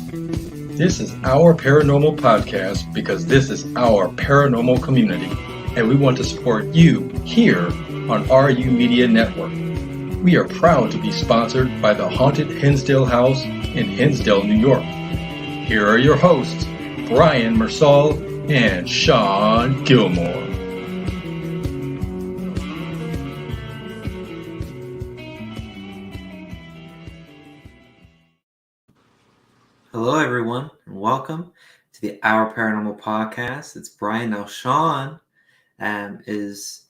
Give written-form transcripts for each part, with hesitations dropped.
This is our paranormal podcast because this is our paranormal community, and we want to support you here on RU Media Network. We are proud to be sponsored by the Haunted Hinsdale House in Hinsdale, New York. Here are your hosts, Brian Mersall and Shawn Gilmore. Hello, everyone, and welcome to the Our Paranormal Podcast. It's Brian. Now, Shawn is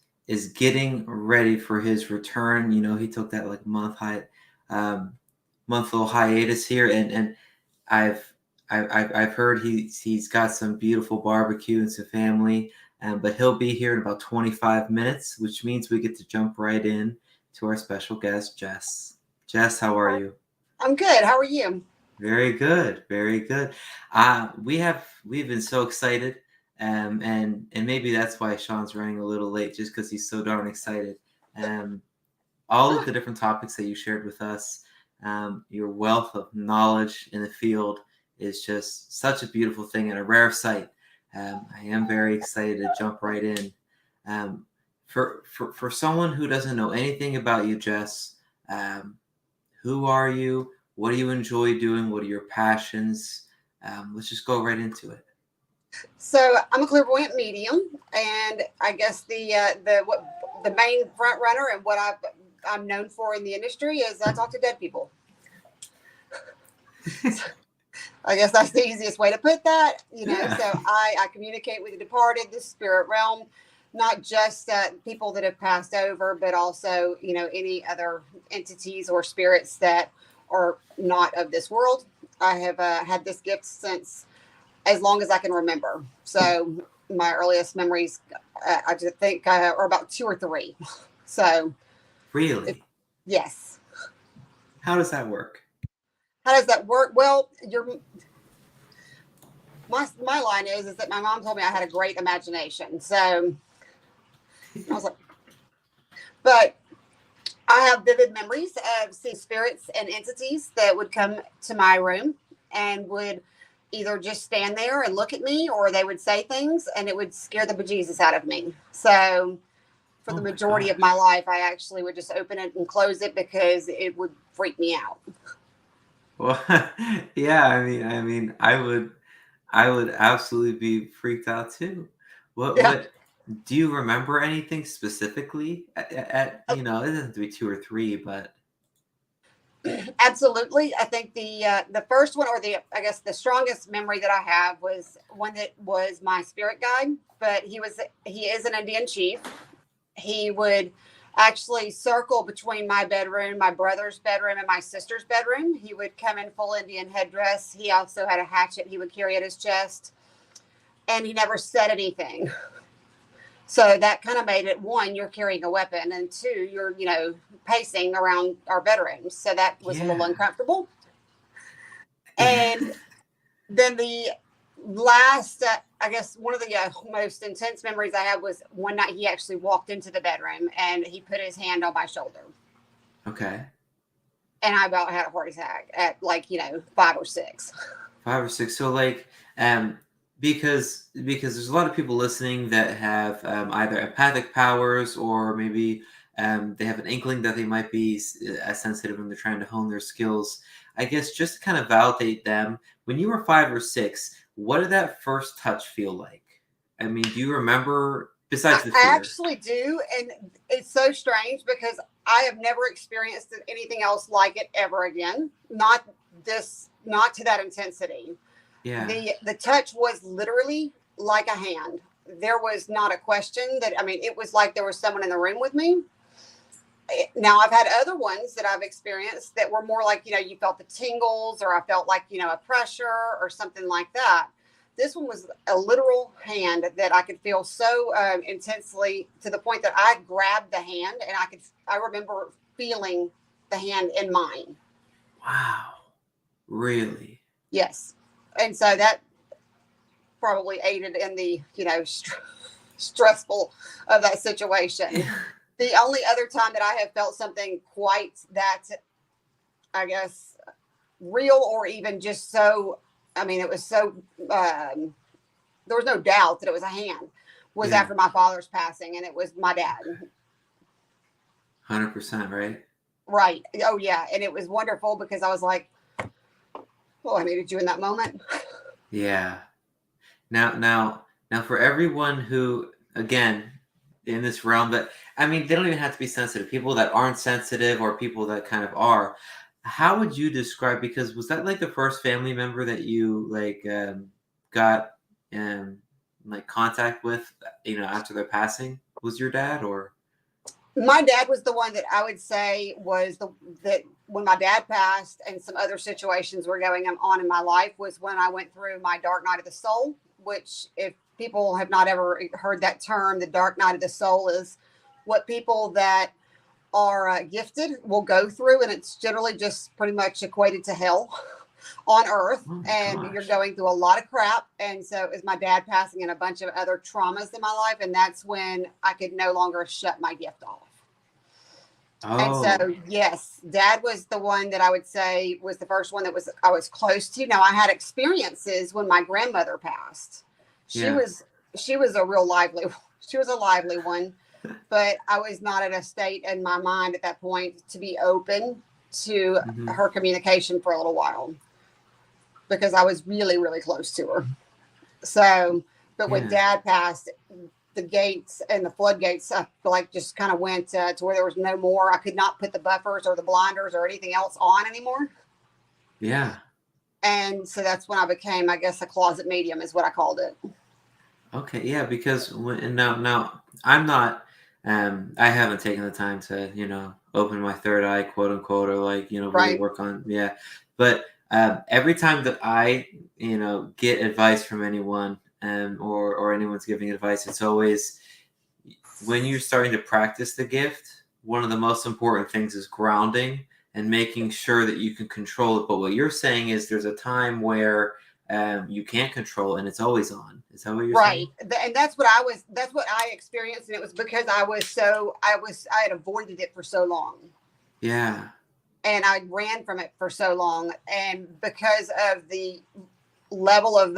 getting ready for his return. You know, he took that month little hiatus here, and I've heard he's got some beautiful barbecue and some family, but he'll be here in about 25 minutes, which means we get to jump right in to our special guest, Jess. Jess, how are you? I'm good. How are you? Very good, very good. We've been so excited, and maybe that's why Shawn's running a little late, just because he's so darn excited. All of the different topics that you shared with us, your wealth of knowledge in the field is just such a beautiful thing and a rare sight. I am very excited to jump right in. For someone who doesn't know anything about you, Jess, who are you? What do you enjoy doing? What are your passions? Let's just go right into it. So I'm a clairvoyant medium, and I guess the main front runner and what I'm known for in the industry is I talk to dead people. I guess that's the easiest way to put that. Yeah. So I communicate with the departed, the spirit realm, not just people that have passed over, but also any other entities or spirits that are not of this world. I have had this gift since as long as I can remember. So my earliest memories, I just think, are about 2 or 3. So Really? Yes. How does that work? How does that work? Well, my line is that my mom told me I had a great imagination. So I was like, but I have vivid memories of seeing spirits and entities that would come to my room and would either just stand there and look at me, or they would say things and it would scare the bejesus out of me. So for the majority of my life, I actually would just open it and close it because it would freak me out. Well, yeah, I mean, I would absolutely be freaked out too. What do you remember anything specifically at it doesn't have to be 2 or 3, but Absolutely. I think the first one, or the strongest memory that I have, was one that was my spirit guide, but he is an Indian chief. He would actually circle between my bedroom, my brother's bedroom, and my sister's bedroom. He would come in full Indian headdress. He also had a hatchet he would carry at his chest, and he never said anything. So that kind of made it, 1, you're carrying a weapon, and 2, you're, pacing around our bedrooms. So that was a little uncomfortable. And then the last, I guess one of the most intense memories I have was one night he actually walked into the bedroom and he put his hand on my shoulder. Okay. And I about had a heart attack at 5 or 6. 5 or 6. So because there's a lot of people listening that have either empathic powers, or maybe they have an inkling that they might be as sensitive when they're trying to hone their skills. I guess just to kind of validate them, when you were 5 or 6, what did that first touch feel like? I mean, do you remember, besides the fear? I actually do, and it's so strange because I have never experienced anything else like it ever again. Not to that intensity. Yeah. The touch was literally like a hand. There was not a question it was like there was someone in the room with me. Now, I've had other ones that I've experienced that were more like, you felt the tingles, or I felt like, a pressure or something like that. This one was a literal hand that I could feel so intensely, to the point that I grabbed the hand and I remember feeling the hand in mine. Wow. Really? Yes. And so that probably aided in the, stressful of that situation. The only other time that I have felt something quite that, I guess, real, or even just so I mean, it was so, there was no doubt that it was a hand, was Yeah. after my father's passing, and it was my dad. 100%, right? Right. Oh, yeah. And it was wonderful because I was like, oh, I needed you in that moment. Yeah. Now, for everyone who, again, in this realm that, I mean, they don't even have to be sensitive. People that aren't sensitive or people that kind of are, how would you describe, because was that like the first family member that you like got like contact with, after their passing? Was your dad, or? My dad was the one that I would say was that when my dad passed and some other situations were going on in my life was when I went through my dark night of the soul, which if people have not ever heard that term, the dark night of the soul is what people that are gifted will go through. And it's generally just pretty much equated to hell on earth. Oh my And gosh. you're going through a lot of crap. And so it was my dad passing and a bunch of other traumas in my life. And that's when I could no longer shut my gift off. And Oh, so, yes, dad was the one that I would say was the first one that I was close to. Now I had experiences when my grandmother passed. She Yeah. was a lively one, but I was not at a state in my mind at that point to be open to Mhm. her communication for a little while because I was really, really close to her. So, but when Yeah. dad passed, the gates and the floodgates, I feel like just kind of went to where there was no more. I could not put the buffers or the blinders or anything else on anymore. Yeah. And so that's when I became, I guess, a closet medium is what I called it. Okay, yeah, because now I'm not, I haven't taken the time to, open my third eye, quote unquote, or like, really Right. work on, yeah. But every time that I, get advice from anyone, or anyone's giving advice, it's always when you're starting to practice the gift, one of the most important things is grounding and making sure that you can control it. But what you're saying is there's a time where you can't control it and it's always on. Is that what you're Right. saying? And that's what I experienced. And it was because I had avoided it for so long. Yeah. And I ran from it for so long. And because of the level of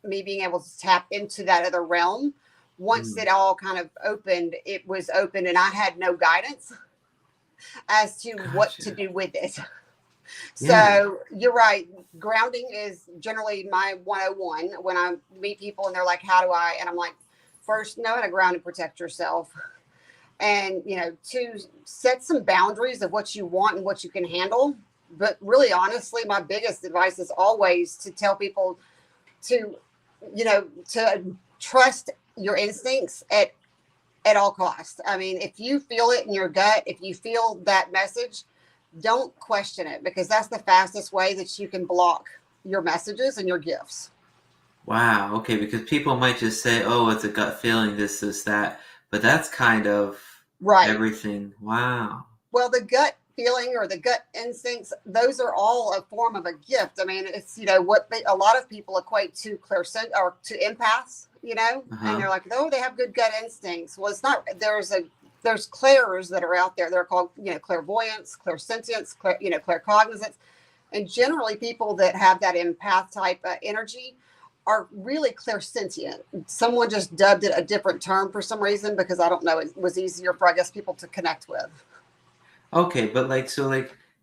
me being able to tap into that other realm, once it all kind of opened, it was open and I had no guidance as to what to Gotcha. do with it. Yeah. So you're right. Grounding is generally my 101 when I meet people and they're like, how do I? And I'm like, first, know how to ground and protect yourself. And, to set some boundaries of what you want and what you can handle. But really, honestly, my biggest advice is always to tell people to, to trust your instincts at all costs. I mean, if you feel it in your gut, if you feel that message, don't question it because that's the fastest way that you can block your messages and your gifts. Wow. Okay. Because people might just say, oh, it's a gut feeling, this, that. But that's kind of Right. everything. Wow. Well, the gut feeling or the gut instincts, those are all a form of a gift. I mean, it's, what a lot of people equate to clairsent or to empaths, Uh-huh. and they're like, oh, they have good gut instincts. Well, it's not, there's clairs that are out there. They're called, clairvoyance, clairsentience, claircognizance. And generally people that have that empath type energy are really clairsentient. Someone just dubbed it a different term for some reason because I don't know, it was easier for, I guess, people to connect with. Okay, but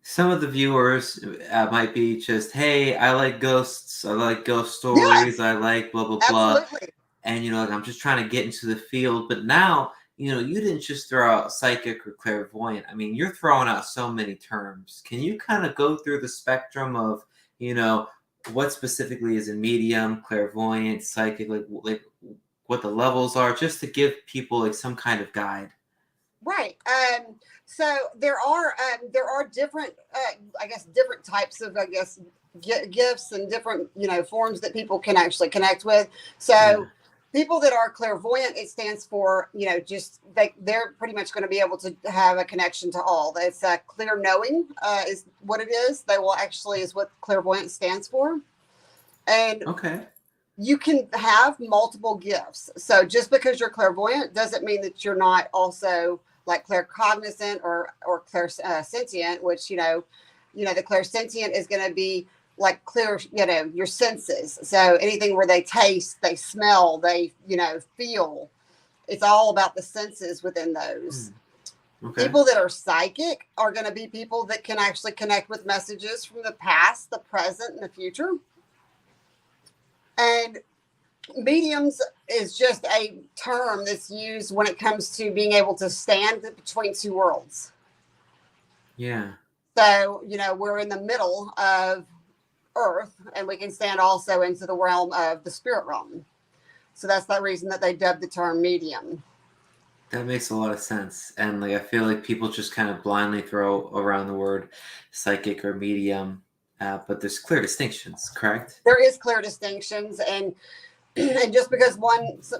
some of the viewers might be just, hey, I like ghosts, I like ghost stories, Yes, I like blah blah blah, absolutely. and I'm just trying to get into the field. But now, you didn't just throw out psychic or clairvoyant. I mean, you're throwing out so many terms. Can you kind of go through the spectrum of, what specifically is a medium, clairvoyant, psychic, like what the levels are, just to give people like some kind of guide? Right. So there are different, I guess, different types of, gifts and different, forms that people can actually connect with. So Yeah. people that are clairvoyant, it stands for, just they're pretty much going to be able to have a connection to all. It's clear knowing is what it is. They will actually is what clairvoyant stands for. And Okay. you can have multiple gifts. So just because you're clairvoyant doesn't mean that you're not also like claircognizant or clairsentient, which, the clairsentient is going to be like clear, your senses. So anything where they taste, they smell, they, feel, it's all about the senses within those. Okay. People that are psychic are going to be people that can actually connect with messages from the past, the present, and the future. And mediums is just a term that's used when it comes to being able to stand between two worlds. Yeah. So, we're in the middle of Earth, and we can stand also into the realm of the spirit realm. So that's the reason that they dubbed the term medium. That makes a lot of sense. And like I feel like people just kind of blindly throw around the word psychic or medium, but there's clear distinctions, correct? There is clear distinctions, and just because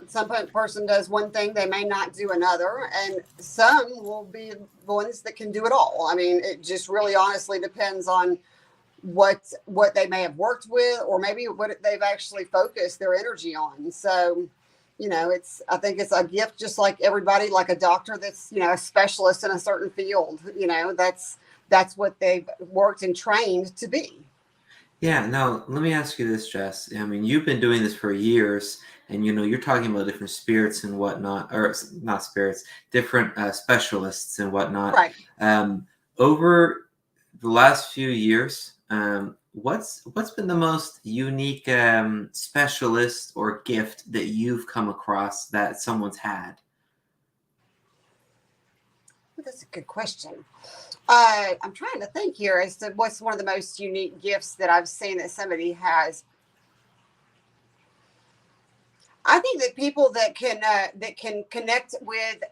some person does one thing, they may not do another, and some will be ones that can do it all. I mean, it just really honestly depends on what they may have worked with, or maybe what they've actually focused their energy on. So I think it's a gift, just like everybody, like a doctor that's, a specialist in a certain field, that's what they've worked and trained to be. Yeah. Now, let me ask you this, Jess. I mean, you've been doing this for years, and, you're talking about different spirits and whatnot, or not spirits, different specialists and whatnot. Right. Over the last few years, what's been the most unique specialist or gift that you've come across that someone's had? That's a good question. I'm trying to think here as to what's one of the most unique gifts that I've seen that somebody has. I think that people that can connect with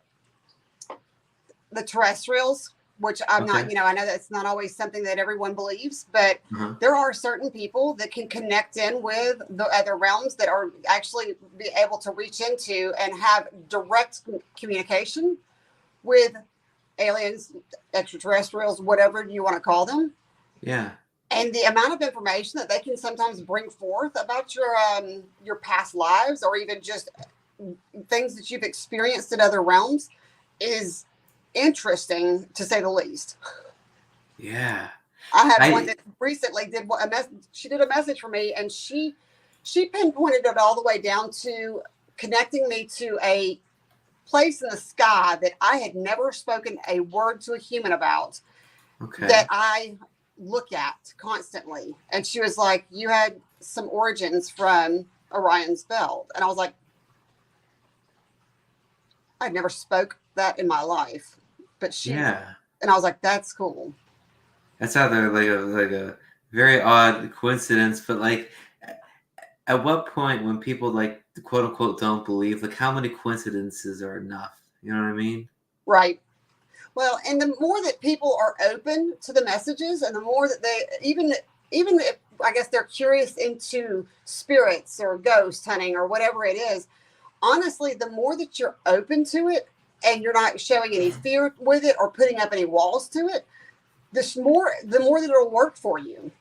the terrestrials, which I'm not, I know that's not always something that everyone believes, but there are certain people that can connect in with the other realms that are actually be able to reach into and have direct communication with aliens, extraterrestrials, whatever you want to call them. Yeah. And the amount of information that they can sometimes bring forth about your past lives, or even just things that you've experienced in other realms, is interesting, to say the least. Yeah. I had one that recently did a message. She did a message for me, and she pinpointed it all the way down to connecting me to a place in the sky that I had never spoken a word to a human about. Okay. That I look at constantly. And she was like, you had some origins from Orion's belt. And I was like, I'd never spoke that in my life, but she, and I was like, that's cool. That's either like a very odd coincidence, but like, at what point when people like quote unquote don't believe, like how many coincidences are enough? You know what I mean? Right. Well, and the more that people are open to the messages, and the more that they even if I guess they're curious into spirits or ghost hunting or whatever it is, honestly, the more that you're open to it and you're not showing any fear with it or putting up any walls to it, the more that it'll work for you.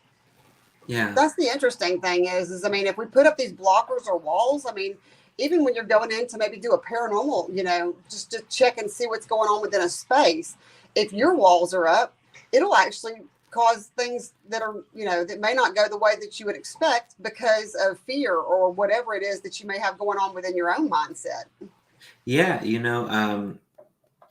Yeah. That's the interesting thing is I mean, if we put up these blockers or walls, I mean, even when you're going in to maybe do a paranormal, just to check and see what's going on within a space, if your walls are up, it'll actually cause things that are, that may not go the way that you would expect because of fear or whatever it is that you may have going on within your own mindset. Yeah.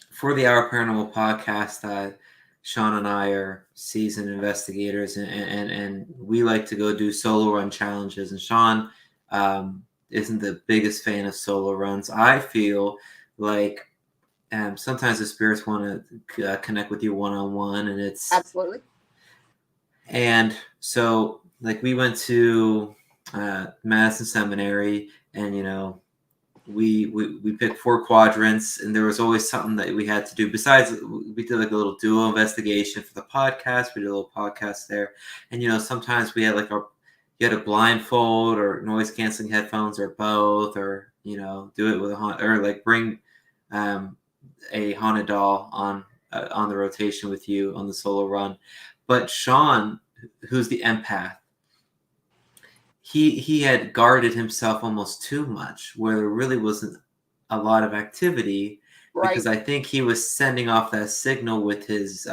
For the Our Paranormal podcast, Shawn and I are seasoned investigators, and we like to go do solo run challenges. And Shawn isn't the biggest fan of solo runs. I feel like sometimes the spirits want to connect with you one-on-one, and it's absolutely. And so, like, we went to Madison Seminary, and we picked 4 quadrants, and there was always something that we had to do. Besides, we did like a little duo investigation for the podcast. We did a little podcast there, and sometimes we had like you had a blindfold or noise canceling headphones or both, or do it with or like bring a haunted doll on the rotation with you on the solo run. But Shawn, who's the empath, he had guarded himself almost too much, where there really wasn't a lot of activity, right. Because I think he was sending off that signal with his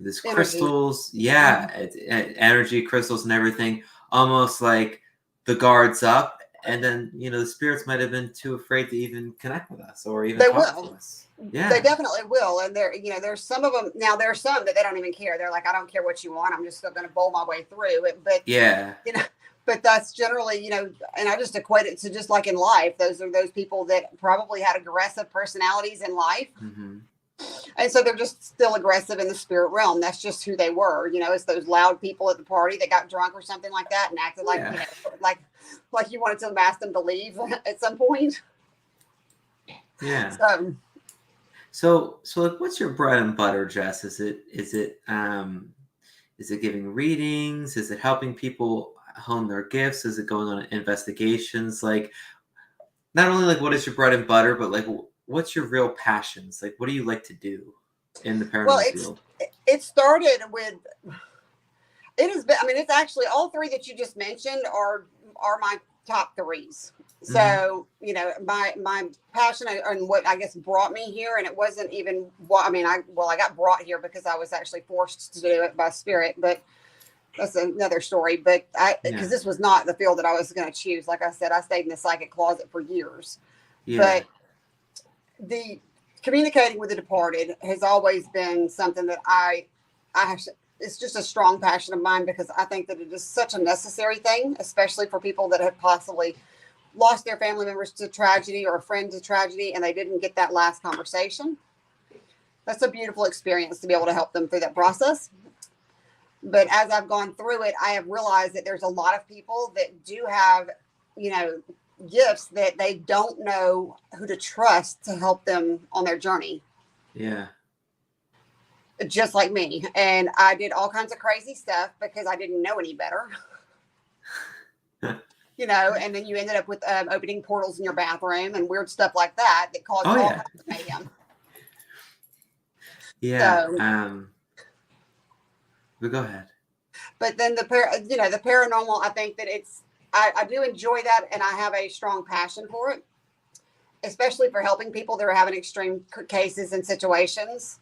This Energy. crystals, energy crystals and everything, almost like the guards up, and then the spirits might have been too afraid to even connect with us or even talk to us. Yeah, they definitely will. And there's some of them. Now there's some that they don't even care. They're like, I don't care what you want. I'm just still going to bowl my way through it. But but that's generally, and I just equate it to just like in life. Those are those people that probably had aggressive personalities in life. Mm-hmm. And so they're just still aggressive in the spirit realm. That's just who they were. It's those loud people at the party that got drunk or something like that and acted like, like you wanted to ask them to leave at some point. Yeah. So like, what's your bread and butter, Jess? Is it giving readings? Is it helping people hone their gifts? Is it going on investigations? Like, not only like what is your bread and butter, but like what's your real passions? Like, what do you like to do in the paranormal field? It started with, it has been, I mean, it's actually all three that you just mentioned are my top threes. So, my passion and what I guess brought me here, and it wasn't even I got brought here because I was actually forced to do it by spirit, but that's another story. But because this was not the field that I was going to choose. Like I said, I stayed in the psychic closet for years. Yeah. But the communicating with the departed has always been something that it's just a strong passion of mine, because I think that it is such a necessary thing, especially for people that have possibly lost their family members to tragedy or a friend to tragedy, and they didn't get that last conversation. That's a beautiful experience to be able to help them through that process. But as I've gone through it, I have realized that there's a lot of people that do have, gifts that they don't know who to trust to help them on their journey. Yeah. Just like me. And I did all kinds of crazy stuff because I didn't know any better. And then you ended up with opening portals in your bathroom and weird stuff like that caused all kinds of mayhem. Yeah. So, but go ahead. But then the paranormal, I think that I do enjoy that, and I have a strong passion for it, especially for helping people that are having extreme cases and situations.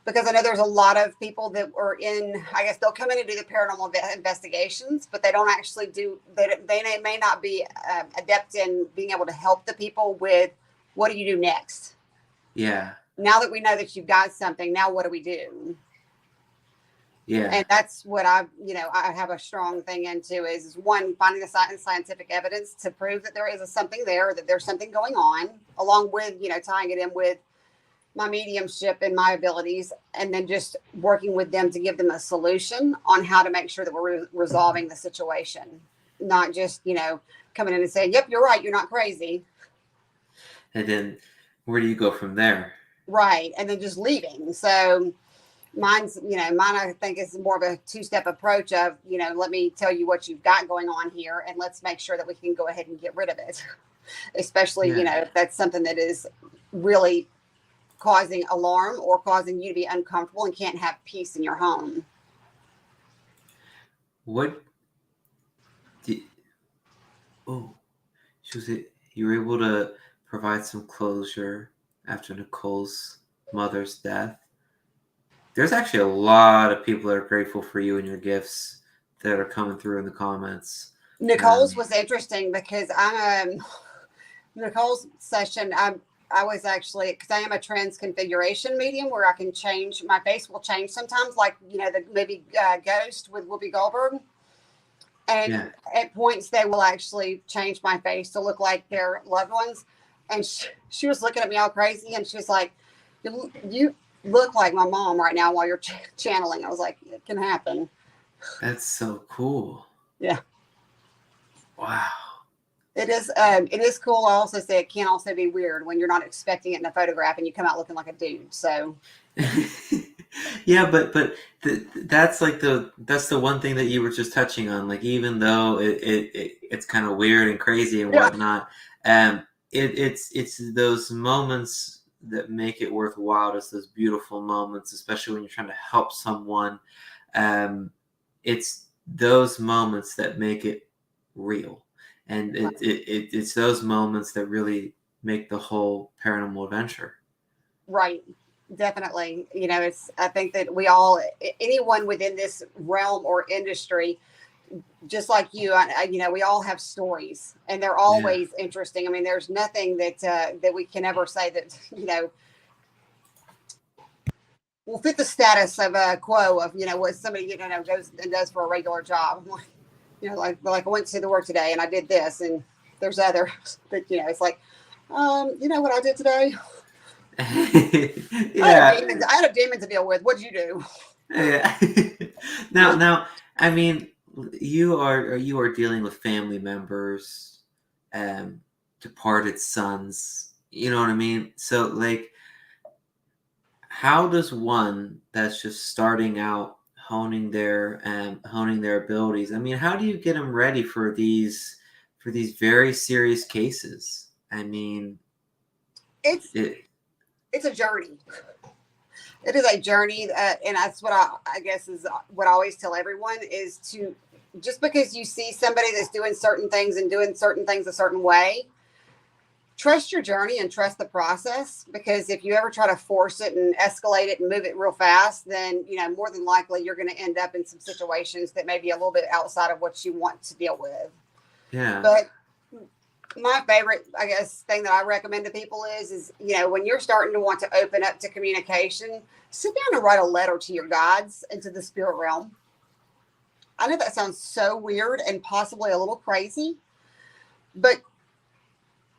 Because I know there's a lot of people that are I guess they'll come in and do the paranormal investigations, but they don't actually they may not be adept in being able to help the people with what do you do next? Yeah. Now that we know that you've got something, now what do we do? Yeah. And that's what I have a strong thing into is one, finding the scientific evidence to prove that there is something there, that there's something going on, along with, tying it in with my mediumship and my abilities, and then just working with them to give them a solution on how to make sure that we're resolving the situation, not just, coming in and saying, yep, you're right, you're not crazy. And then where do you go from there? Right. And then just leaving. So mine, I think is more of a two-step approach of, let me tell you what you've got going on here, and let's make sure that we can go ahead and get rid of it. Especially, if that's something that is really causing alarm or causing you to be uncomfortable and can't have peace in your home. You were able to provide some closure after Nicole's mother's death. There's actually a lot of people that are grateful for you and your gifts that are coming through in the comments. Nicole's was interesting because Nicole's session, I was actually, because I am a transconfiguration medium where I can change, my face will change sometimes, like, the movie Ghost with Whoopi Goldberg. And at points, they will actually change my face to look like their loved ones. And she was looking at me all crazy, and she was like, you look like my mom right now while you're channeling. I was like, it can happen. That's so cool. Yeah. Wow. It is cool. I also say it can also be weird when you're not expecting it in a photograph and you come out looking like a dude. So yeah, but that's the one thing that you were just touching on. Like, even though it's kind of weird and crazy and whatnot, it's those moments that make it worthwhile. It's those beautiful moments, especially when you're trying to help someone. It's those moments that make it real. And it's those moments that really make the whole paranormal adventure. Right. Definitely. I think that anyone within this realm or industry, just like you, we all have stories, and they're Yeah. always interesting. I mean, there's nothing that we can ever say that, will fit the status of a quo of, what somebody, goes and does for a regular job. Like I went to the work today and I did this, and there's others, but, it's like, what I did today? Yeah. I had a demon to deal with. What'd you do? Yeah. Now, I mean, you are dealing with family members, departed sons. You know what I mean? So, like, how does one that's just starting out honing their abilities? I mean, how do you get them ready for these very serious cases? I mean, It's a journey. It is a journey, and that's what I guess is what I always tell everyone is to, just because you see somebody that's doing certain things and doing certain things a certain way, trust your journey and trust the process, because if you ever try to force it and escalate it and move it real fast, then, more than likely you're going to end up in some situations that may be a little bit outside of what you want to deal with. Yeah. But my favorite, I guess, thing that I recommend to people is, when you're starting to want to open up to communication, sit down and write a letter to your guides and to the spirit realm. I know that sounds so weird and possibly a little crazy, but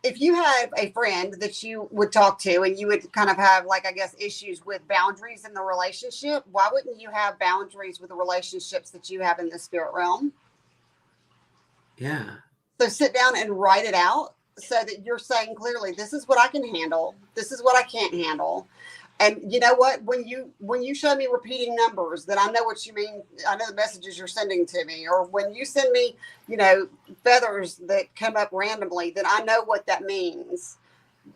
if you have a friend that you would talk to and you would kind of have, like, I guess, issues with boundaries in the relationship, why wouldn't you have boundaries with the relationships that you have in the spirit realm? Yeah. So sit down and write it out so that you're saying clearly, this is what I can handle. This is what I can't handle. And you know what? When you show me repeating numbers, then I know what you mean. I know the messages you're sending to me. Or when you send me, feathers that come up randomly, then I know what that means.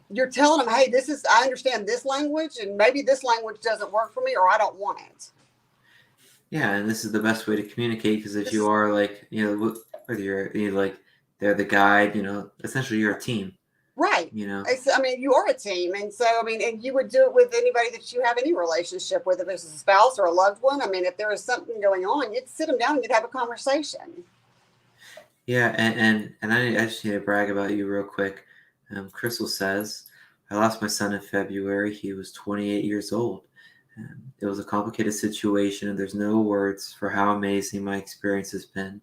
You're telling them, hey, I understand this language, and maybe this language doesn't work for me, or I don't want it. Yeah, and this is the best way to communicate, because if you are, like, whether you're like, they're the guide, essentially you're a team. Right. I mean, you are a team. And so, I mean, and you would do it with anybody that you have any relationship with, if it's a spouse or a loved one. I mean, if there is something going on, you'd sit them down and you'd have a conversation. Yeah. And I just need to brag about you real quick. Crystal says, I lost my son in February. He was 28 years old. It was a complicated situation, and there's no words for how amazing my experience has been.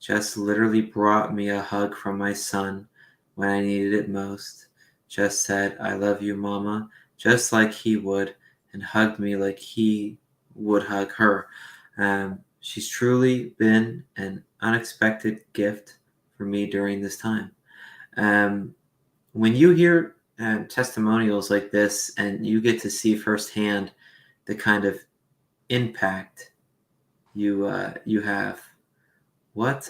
Jess literally brought me a hug from my son when I needed it most. Jess said, I love you, Mama, just like he would, and hugged me like he would hug her. She's truly been an unexpected gift for me during this time. When you hear testimonials like this, and you get to see firsthand the kind of impact you have, what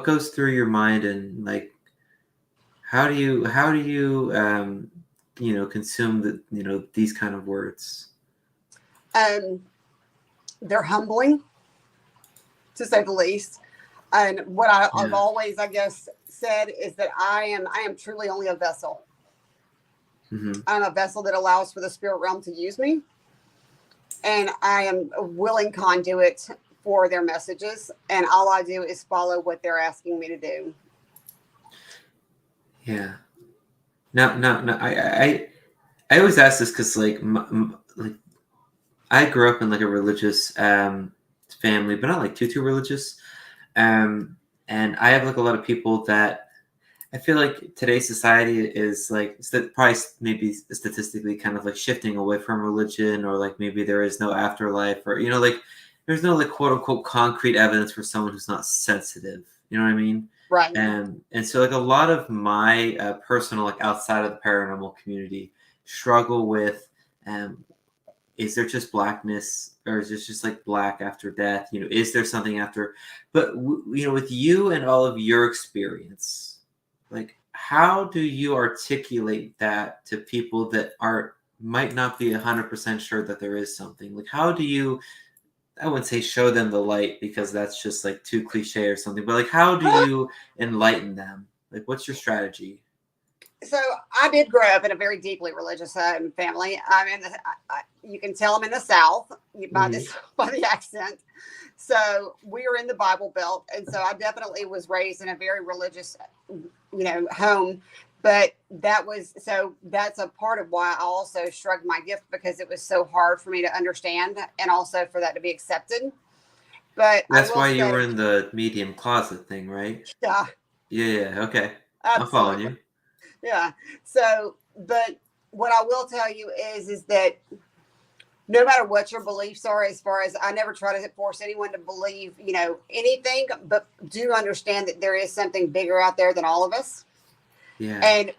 goes through your mind, and, like, how do you consume these kind of words? They're humbling, to say the least. And what I've always, I guess, said is that I am truly only a vessel. Mm-hmm. I'm a vessel that allows for the spirit realm to use me, and I am a willing conduit for their messages, and all I do is follow what they're asking me to do. Yeah. No. I always ask this because, like, I grew up in, like, a religious family, but not like too religious. And I have, like, a lot of people that I feel like today's society is, like, probably maybe statistically kind of, like, shifting away from religion, or, like, maybe there is no afterlife, or, like, there's no, like, quote unquote concrete evidence for someone who's not sensitive. You know what I mean? Right. And so, like, a lot of my personal, like, outside of the paranormal community, struggle with, is there just blackness, or is this just, like, black after death? Is there something after? But with you and all of your experience, like, how do you articulate that to people that might not be 100% sure that there is something? Like, how do you, I wouldn't say show them the light, because that's just, like, too cliche or something, but, like, how do you enlighten them? Like, what's your strategy? So I did grow up in a very deeply religious family. I'm in you can tell I'm in the South by this by the accent. So we are in the Bible Belt, and so I definitely was raised in a very religious, home. But that's a part of why I also shrugged my gift, because it was so hard for me to understand and also for that to be accepted. But I That's will why you were say, in the medium closet thing, right? yeah, Yeah, okay. I'm following absolutely, you. yeah. So, but what I will tell you is that no matter what your beliefs are, as far as I never try to force anyone to believe, anything, but do understand that there is something bigger out there than all of us. Yeah. And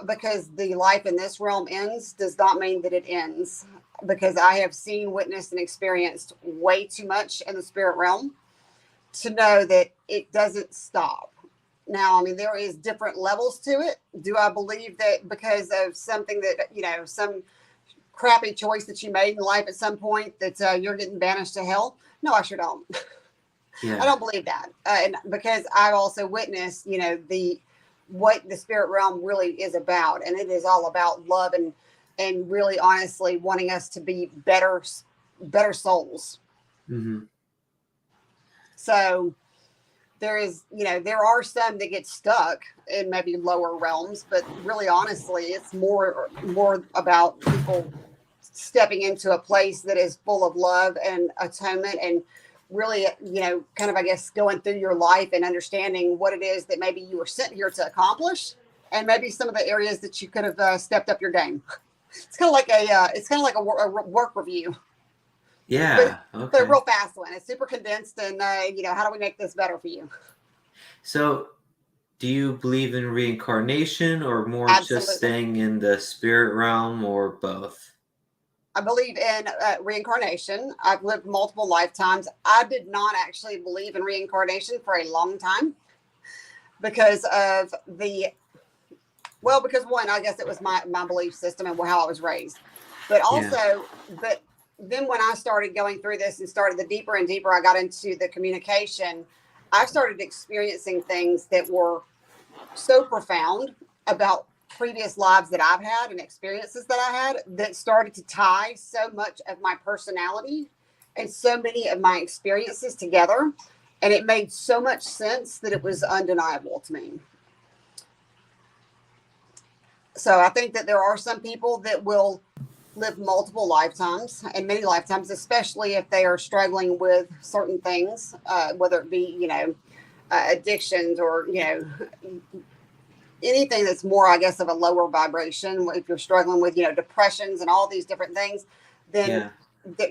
because the life in this realm ends does not mean that it ends. Because I have seen, witnessed, and experienced way too much in the spirit realm to know that it doesn't stop. Now, I mean, there is different levels to it. Do I believe that because of something that, some crappy choice that you made in life at some point that you're getting banished to hell? No, I sure don't. Yeah. I don't believe that. And because I've also witnessed, what the spirit realm really is about. And it is all about love and really honestly wanting us to be better souls. Mm-hmm. So there are some that get stuck in maybe lower realms, but really honestly, it's more about people stepping into a place that is full of love and atonement, and really, kind of, I guess, going through your life and understanding what it is that maybe you were sent here to accomplish, and maybe some of the areas that you could have stepped up your game. It's kind of like a work review, Yeah. but a Okay. real fast one. It's super condensed, and how do we make this better for you? So, do you believe in reincarnation, or more just Absolutely. staying in the spirit realm, or both? I believe in reincarnation. I've lived multiple lifetimes. I did not actually believe in reincarnation for a long time because of because one, I guess it was my belief system and how I was raised. But Yeah. also, but then when I started going through this and started the deeper and deeper I got into the communication, I started experiencing things that were so profound about previous lives that I've had and experiences that I had that started to tie so much of my personality and so many of my experiences together. And it made so much sense that it was undeniable to me. So I think that there are some people that will live multiple lifetimes and many lifetimes, especially if they are struggling with certain things, whether it be, addictions or, anything that's more, I guess, of a lower vibration. If you're struggling with, depressions and all these different things, then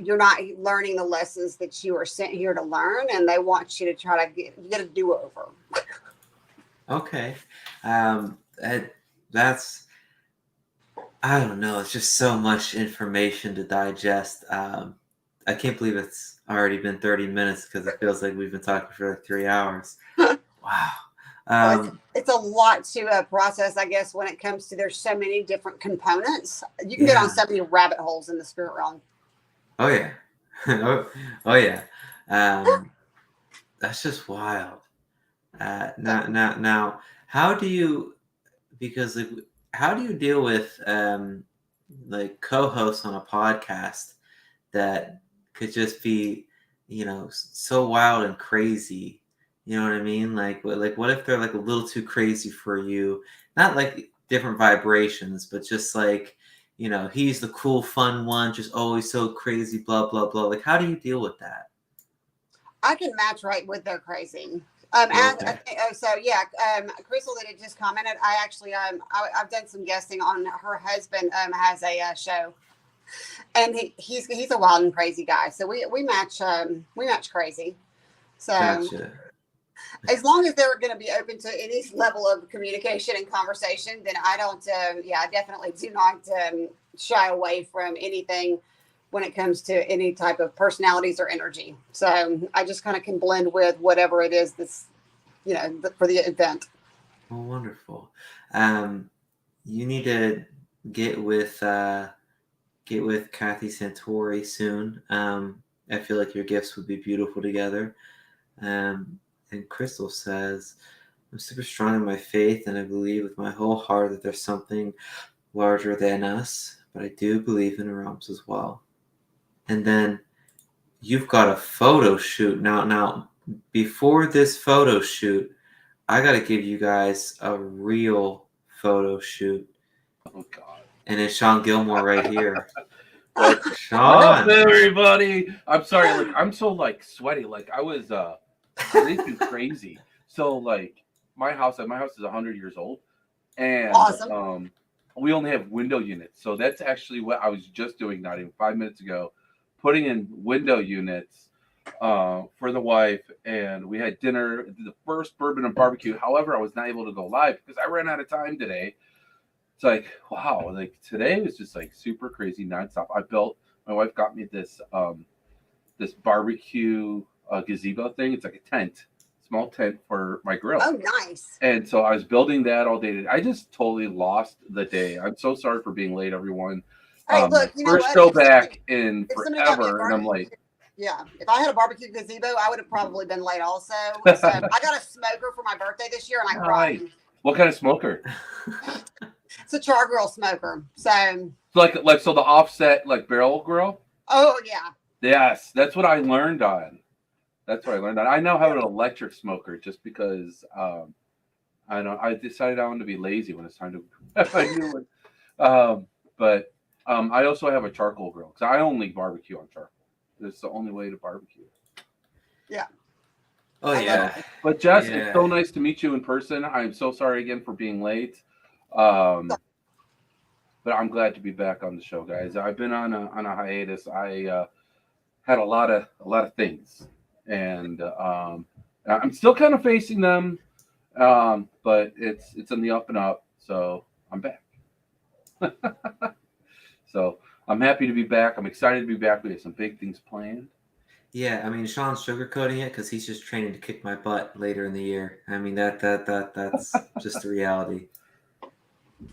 you're not learning the lessons that you are sent here to learn, and they want you to try to get a do-over. Okay. That's, I don't know. It's just so much information to digest. I can't believe it's already been 30 minutes because it feels like we've been talking for like 3 hours. Wow. Well, it's a lot to process, I guess, when it comes to, there's so many different components. You can get on so many rabbit holes in the spirit realm. Oh yeah. oh yeah. That's just wild. Now, how do you? Because like, how do you deal with like co-hosts on a podcast that could just be, so wild and crazy? You know what I mean? Like what if they're like a little too crazy for you? Not like different vibrations, but just like, he's the cool, fun one, just always so crazy, blah blah blah. Like, how do you deal with that? I can match right with their crazy. Okay. Crystal that had just commented. I actually I've done some guesting on her husband. Has a show, and he's a wild and crazy guy. So we match crazy. So Gotcha. as long as they're going to be open to any level of communication and conversation, then I don't. I definitely do not shy away from anything when it comes to any type of personalities or energy. So I just kind of can blend with whatever it is that's, for the event. Oh, wonderful. You need to get with Kathy Santori soon. I feel like your gifts would be beautiful together. And Crystal says, I'm super strong in my faith, and I believe with my whole heart that there's something larger than us, but I do believe in realms as well. And then you've got a photo shoot. Now, before this photo shoot, I got to give you guys a real photo shoot. Oh, God. And it's Sean Gilmore right here. What's up, Sean! everybody? I'm sorry, like I'm so like sweaty. Like I was sleeping crazy. So like my house is 100 years old, and Awesome. we only have window units. So that's actually what I was just doing not even 5 minutes ago, putting in window units for the wife, and we had dinner, the first bourbon and barbecue. However, I was not able to go live because I ran out of time today. It's like, wow, like today was just like super crazy nonstop. My wife got me this this barbecue gazebo thing. It's like a tent, small tent for my grill. Oh, nice. And so I was building that all day. I just totally lost the day. I'm so sorry for being late, everyone. Hey, look, you know first what? show If back in somebody got me a forever, and I'm barbecue- like, Yeah, if I had a barbecue gazebo, I would have probably been late also. So I got a smoker for my birthday this year, and I cried. Nice. What kind of smoker? It's a char grill smoker. So, So the offset like barrel grill. oh yeah. Yes, that's what I learned on. I now have an electric smoker just because I decided I wanted to be lazy when it's time to have a new one. But I also have a charcoal grill because I only barbecue on charcoal. It's the only way to barbecue. Yeah. Oh, yeah. But Jess, Yeah. it's so nice to meet you in person. I'm so sorry again for being late. But I'm glad to be back on the show, guys. I've been on a hiatus. I had a lot of things, and I'm still kind of facing them, but it's in the up and up. So I'm back. So I'm happy to be back. I'm excited to be back. We have some big things planned. Yeah, I mean, Sean's sugarcoating it because he's just training to kick my butt later in the year. I mean, that's just the reality.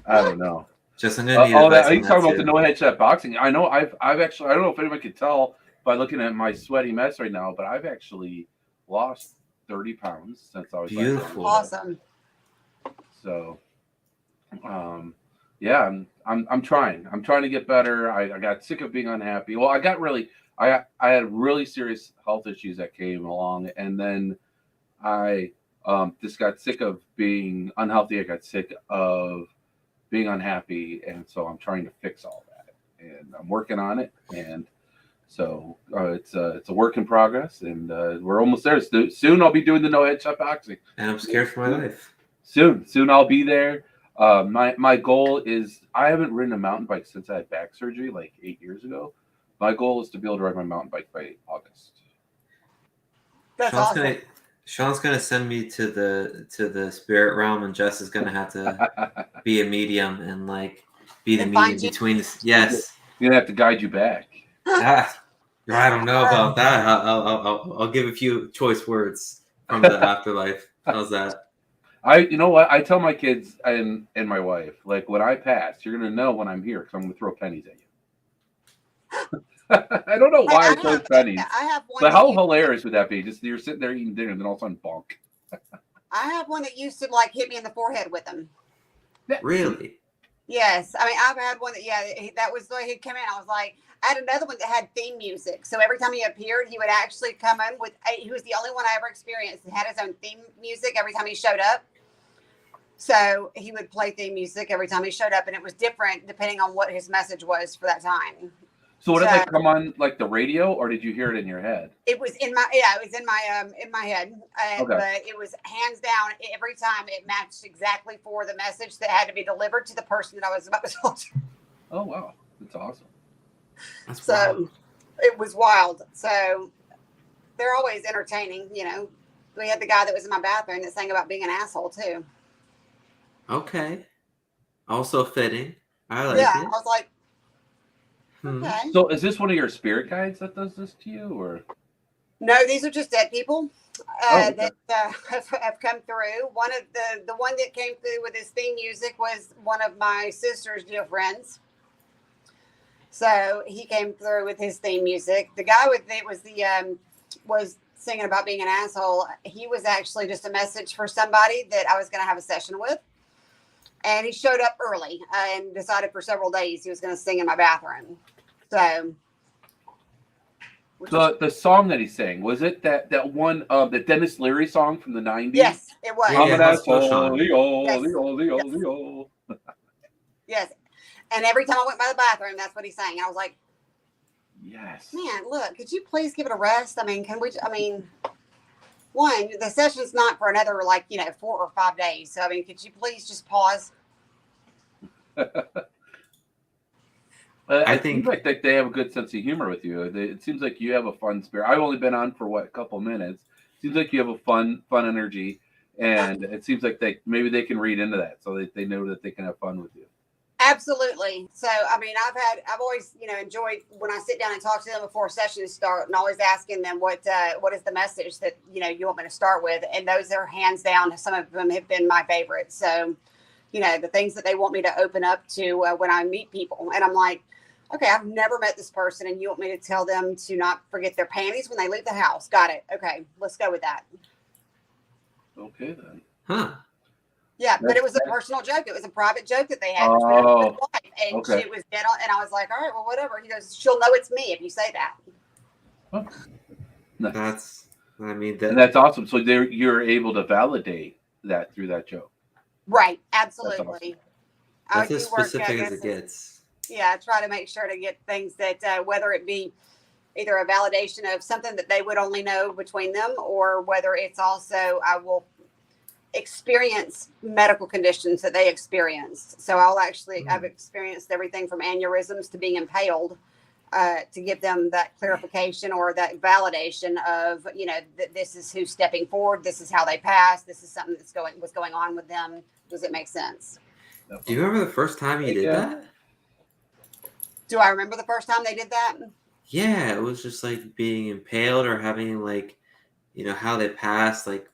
I don't know. Just I'm gonna need advice are you on talking that about the too. no headshot boxing? I know I've actually, I don't know if anyone could tell by looking at my sweaty mess right now, but I've actually lost 30 pounds since I was Beautiful. Awesome. So, yeah, I'm trying. I'm trying to get better. I got sick of being unhappy. Well, I had really serious health issues that came along, and then I just got sick of being unhealthy. I got sick of being unhappy, and so I'm trying to fix all that, and I'm working on it. And so it's a work in progress, and we're almost there. Soon I'll be doing the no headshot boxing. And I'm scared for my life. Soon I'll be there. My goal is, I haven't ridden a mountain bike since I had back surgery like 8 years ago. My goal is to be able to ride my mountain bike by August. That's awesome. Sean's gonna send me to the spirit realm, and Jess is gonna have to be a medium and like be the And medium find you. between the yes. I'm gonna have to guide you back. I don't know about that. I'll give a few choice words from the afterlife. How's that? You know what? I tell my kids and my wife, like, when I pass, you're gonna know when I'm here because I'm gonna throw pennies at you. I don't know why I throw pennies. I have one. But how hilarious would that be? Just you're sitting there eating dinner, and then all of a sudden, bonk. I have one that used to like hit me in the forehead with them. Really? Yes, I mean I've had one that that was the way he'd come in. I was like, I had another one that had theme music. So every time he appeared, he would actually come in with. He was the only one I ever experienced that had his own theme music every time he showed up. So he would play theme music every time he showed up, and it was different depending on what his message was for that time. So would it like come on like the radio, or did you hear it in your head? It was in my in my head, Okay. but it was hands down every time it matched exactly for the message that had to be delivered to the person that I was about to talk to. Oh wow, that's awesome. That's So wild. it was wild. So they're always entertaining, you know. We had the guy that was in my bathroom that sang about being an asshole too. Okay. Also fitting. I like Yeah, I it. was like, Hmm. okay. So is this one of your spirit guides that does this to you, or? No, these are just dead people Okay. that have come through. One of the one that came through with his theme music was one of my sister's dear friends. So he came through with his theme music. The guy with it was singing about being an asshole, he was actually just a message for somebody that I was going to have a session with. And he showed up early and decided for several days he was going to sing in my bathroom. So the song that he sang, was it that one the Dennis Leary song from the 90s? Yes, it was. I'm an Yeah, asshole. Yes. Yes. And every time I went by the bathroom, that's what he sang. I was like, Yes. man, look, could you please give it a rest? One, the session's not for another 4 or 5 days. So could you please just pause? I think like they have a good sense of humor with you. It seems like you have a fun spirit. I've only been on for a couple minutes. Seems like you have a fun energy, and it seems like maybe they can read into that, so they know that they can have fun with you. Absolutely. So I've always enjoyed when I sit down and talk to them before sessions start, and always asking them what is the message that you want me to start with, and those are hands down. Some of them have been my favorites. So the things that they want me to open up to when I meet people, and I'm like, okay, I've never met this person, and you want me to tell them to not forget their panties when they leave the house. Got it. Okay, let's go with that. Okay, then. Huh. Yeah, but it was a personal joke. It was a private joke that they had. Oh, and okay. she was dead on, and I was like, all right, well, whatever. He goes, she'll know it's me if you say that. Oh. Nice. That's that's awesome. So you're able to validate that through that joke. Right, absolutely. That's as specific as it gets. Yeah, I try to make sure to get things that whether it be either a validation of something that they would only know between them, or whether it's also I will experience medical conditions that they experienced. So I've experienced everything from aneurysms to being impaled to give them that clarification or that validation of, that this is who's stepping forward. This is how they passed. This is something was going on with them. Does it make sense? Do you remember the first time you did that? Do I remember the first time they did that? Yeah, it was just like being impaled or having how they passed. Like,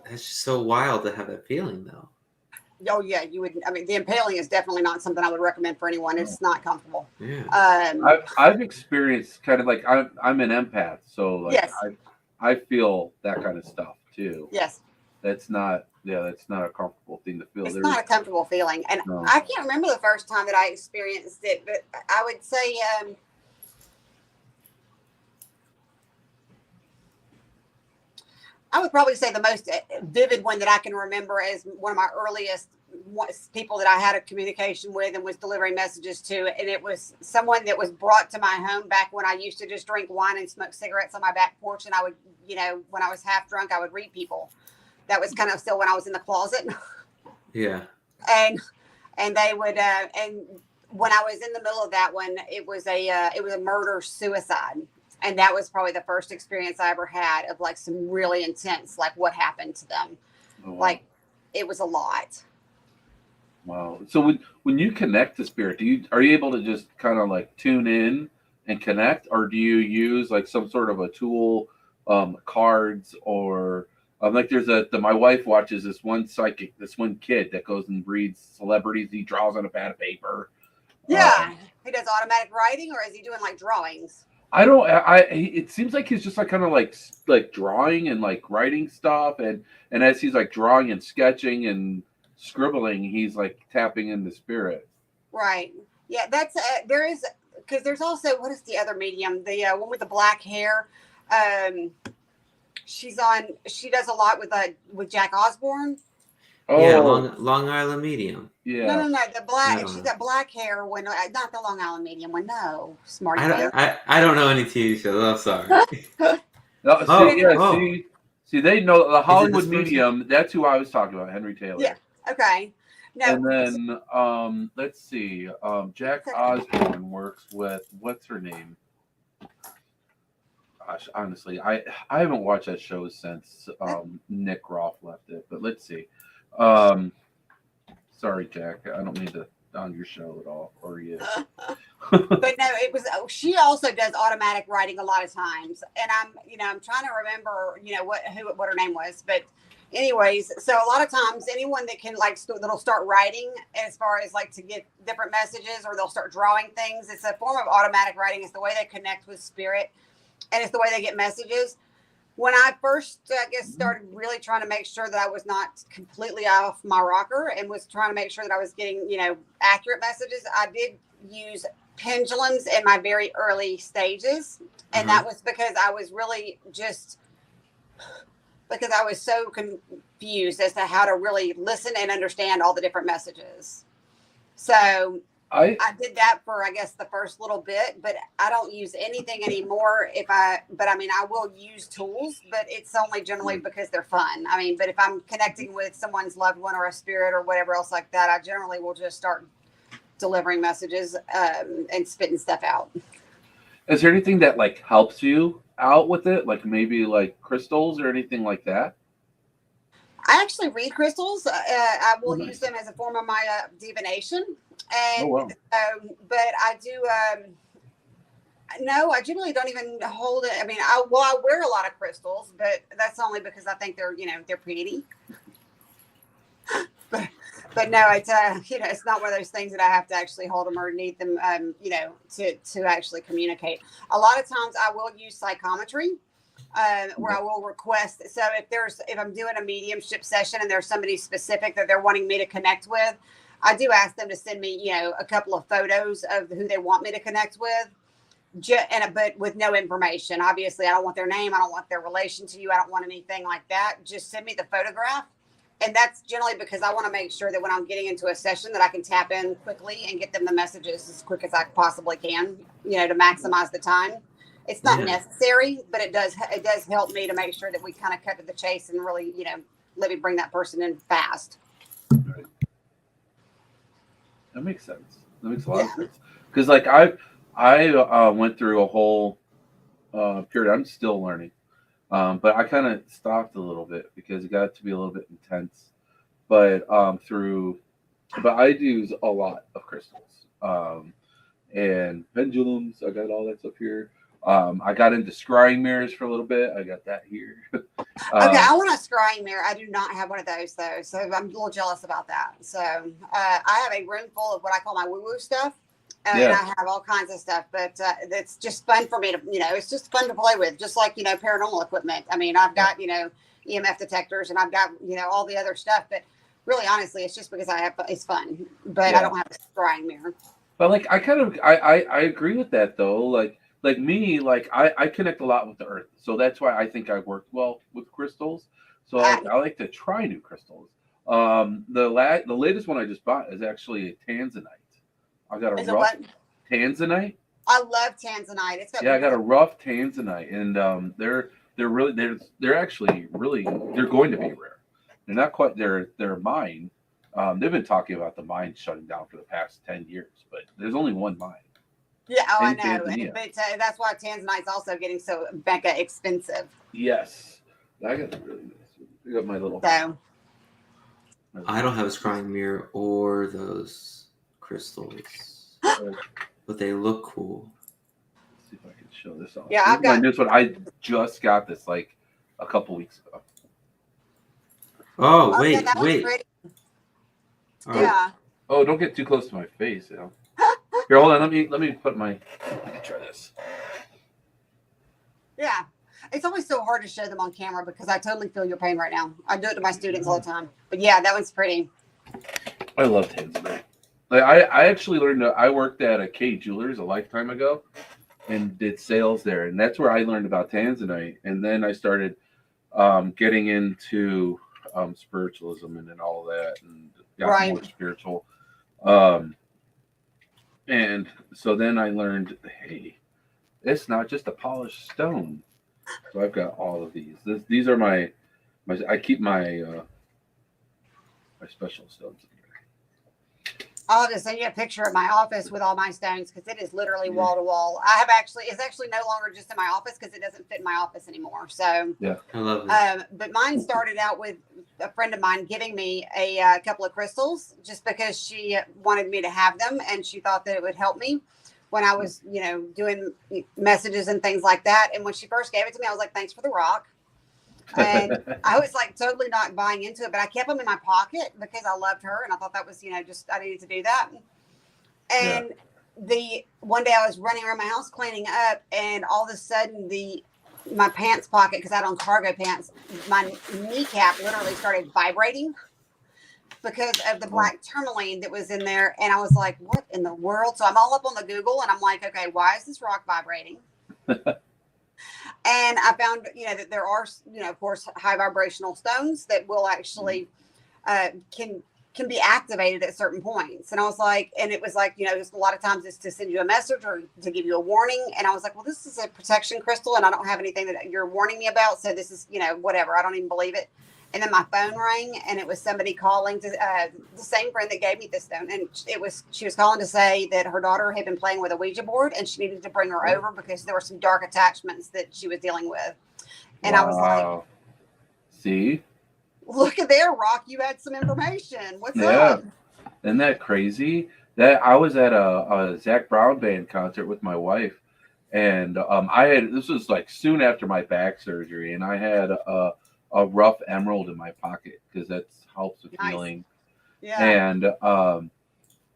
that's just so wild to have that feeling, though. Oh yeah, you would. The impaling is definitely not something I would recommend for anyone. It's not comfortable. Yeah. I've experienced kind of like I'm an empath, so yes. I feel that kind of stuff too. Yes. That's not a comfortable thing to feel. It's not a comfortable feeling. And no. I can't remember the first time that I experienced it, but I would say I would probably say the most vivid one that I can remember as one of my earliest people that I had a communication with and was delivering messages to. And it was someone that was brought to my home back when I used to just drink wine and smoke cigarettes on my back porch. And I would, when I was half drunk, I would read people. That was kind of still when I was in the closet. Yeah. And they would, and when I was in the middle of that one, it was a murder suicide. And that was probably the first experience I ever had of like some really intense, like what happened to them. Oh, wow. Like it was a lot. Wow. So when you connect to spirit, are you able to just kind of like tune in and connect, or do you use like some sort of a tool, cards, or like there's my wife watches this one kid that goes and reads celebrities. He draws on a pad of paper. Yeah. He does automatic writing, or is he doing like drawings? It seems like he's just like kind of like drawing and like writing stuff, and as he's like drawing and sketching and scribbling, he's like tapping into spirit. Right. Yeah, that's there is, because there's also, what is the other medium? The one with the black hair. She does a lot with Jack Osborne. Oh yeah, Long Island Medium. Yeah. No, the black. No. She's got black hair. When not the Long Island Medium one. No, smart. I don't know any TV shows. I'm sorry. See, they know the Hollywood Medium. That's who I was talking about, Henry Taylor. Yeah. Okay. No. And then let's see. Jack Osborne works with, what's her name? Gosh, honestly, I haven't watched that show since Nick Roth left it. But let's see. Sorry, Jack. I don't mean to on your show at all, or you. But no, it was. She also does automatic writing a lot of times, and I'm trying to remember, what her name was, but. Anyways, so a lot of times anyone that can that'll start writing as far as like to get different messages, or they'll start drawing things. It's a form of automatic writing. It's the way they connect with spirit, and it's the way they get messages. when I first, I guess, started really trying to make sure that I was not completely off my rocker and was trying to make sure that I was getting, accurate messages, I did use pendulums in my very early stages. And that was because I was really because I was so confused as to how to really listen and understand all the different messages. So I did that for, I guess, the first little bit, but I don't use anything anymore. I will use tools, but it's only generally because they're fun. But if I'm connecting with someone's loved one or a spirit or whatever else like that, I generally will just start delivering messages and spitting stuff out. Is there anything that like helps you out with it? Like maybe like crystals or anything like that? I actually read crystals. I will Nice. use them as a form of my divination. And, wow. but I do, no, I generally don't even hold it. I wear a lot of crystals, but that's only because I think they're, they're pretty. But no, it's, it's not one of those things that I have to actually hold them or need them, to actually communicate. A lot of times I will use psychometry. Where I will request. So if I'm doing a mediumship session and there's somebody specific that they're wanting me to connect with, I do ask them to send me, a couple of photos of who they want me to connect with, but with no information. Obviously, I don't want their name. I don't want their relation to you. I don't want anything like that. Just send me the photograph. And that's generally because I want to make sure that when I'm getting into a session that I can tap in quickly and get them the messages as quick as I possibly can, to maximize the time. It's not necessary, but it does help me to make sure that we kind of cut to the chase and really, let me bring that person in fast. Right. That makes sense. That makes a lot of sense. Because like I went through a whole period. I'm still learning, but I kind of stopped a little bit because it got to be a little bit intense. But I use a lot of crystals and pendulums. I got all that stuff here. I got into scrying mirrors for a little bit. I got that here. Okay, I want a scrying mirror. I do not have one of those though, so I'm a little jealous about that. So I have a room full of what I call my woo-woo stuff, and I have all kinds of stuff. But it's just fun for me to, it's just fun to play with, just like paranormal equipment. I've got EMF detectors, and I've got all the other stuff. But really, honestly, it's just because it's fun. But I don't have a scrying mirror. But like I agree with that though. Like me, like I connect a lot with the earth. So that's why I think I worked well with crystals. So I like to try new crystals. The latest one I just bought is actually a tanzanite. I got a rough tanzanite. I love tanzanite. I got a rough tanzanite, and they're actually really they're going to be rare. They're not quite they're mine. They've been talking about the mine shutting down for the past 10 years, but there's only one mine. Yeah, I know. But that's why tanzanite's also getting so mega expensive. Yes. I got really nice. I got my little. So. I don't have a scrying mirror or those crystals, but they look cool. Let's see if I can show this off. Yeah, I've got this one. I just got this like a couple weeks ago. Oh, wait. Yeah. Oh, don't get too close to my face, Here, hold on. Let me put my. I can try this. Yeah, it's always so hard to show them on camera because I totally feel your pain right now. I do it to my students all the time. But yeah, that one's pretty. I love tanzanite. Like I actually learned. I worked at a K Jewelers a lifetime ago, and did sales there, and that's where I learned about tanzanite. And then I started getting into spiritualism and all that, and got more spiritual. And so then I learned, hey, it's not just a polished stone. So I've got all of these. These are my I keep my my special stones in here. I'll have to send you a picture of my office with all my stones because it is literally wall to wall. It's actually no longer just in my office because it doesn't fit in my office anymore. So yeah, I love it. But mine started out with a friend of mine giving me a couple of crystals just because she wanted me to have them and she thought that it would help me when I was, doing messages and things like that. And when she first gave it to me, I was like, thanks for the rock. And I was like totally not buying into it, but I kept them in my pocket because I loved her and I thought that was, just I needed to do that. And one day I was running around my house cleaning up, and all of a sudden the my pants pocket, because I had on cargo pants, my kneecap literally started vibrating because of the black tourmaline that was in there. And I was like, what in the world? So I'm all up on the Google and I'm like, okay, why is this rock vibrating? And I found, that there are, of course, high vibrational stones that will actually can be activated at certain points. And I was like, and it was like, just a lot of times it's to send you a message or to give you a warning. And I was like, well, this is a protection crystal and I don't have anything that you're warning me about. So this is, whatever. I don't even believe it. And then my phone rang and it was somebody calling to the same friend that gave me this stone. And she was calling to say that her daughter had been playing with a Ouija board and she needed to bring her over because there were some dark attachments that she was dealing with. And I was like, see, look at there, Rock. You had some information. What's yeah. up? Isn't that crazy? That I was at a Zach Brown band concert with my wife, and this was like soon after my back surgery, and I had a rough emerald in my pocket because that helps with healing. Yeah. And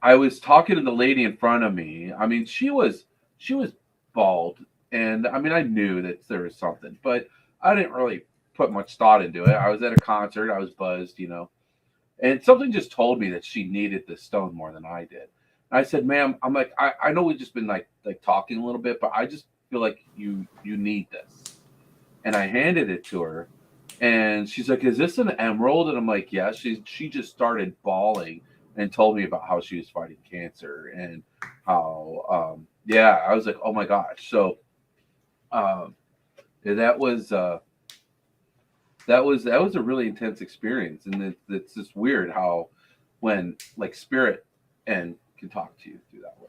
I was talking to the lady in front of me. I mean, she was bald, and I mean, I knew that there was something, but I didn't really put much thought into it. I was at a concert. I was buzzed, and something just told me that she needed this stone more than I did. And I said, ma'am, I'm like, I know we've just been like talking a little bit, but I just feel like you need this. And I handed it to her. And she's like, is this an emerald? And I'm like, yeah. She just started bawling and told me about how she was fighting cancer and how, I was like, oh my gosh. So that was a really intense experience. And it's just weird how when like spirit and can talk to you through that way.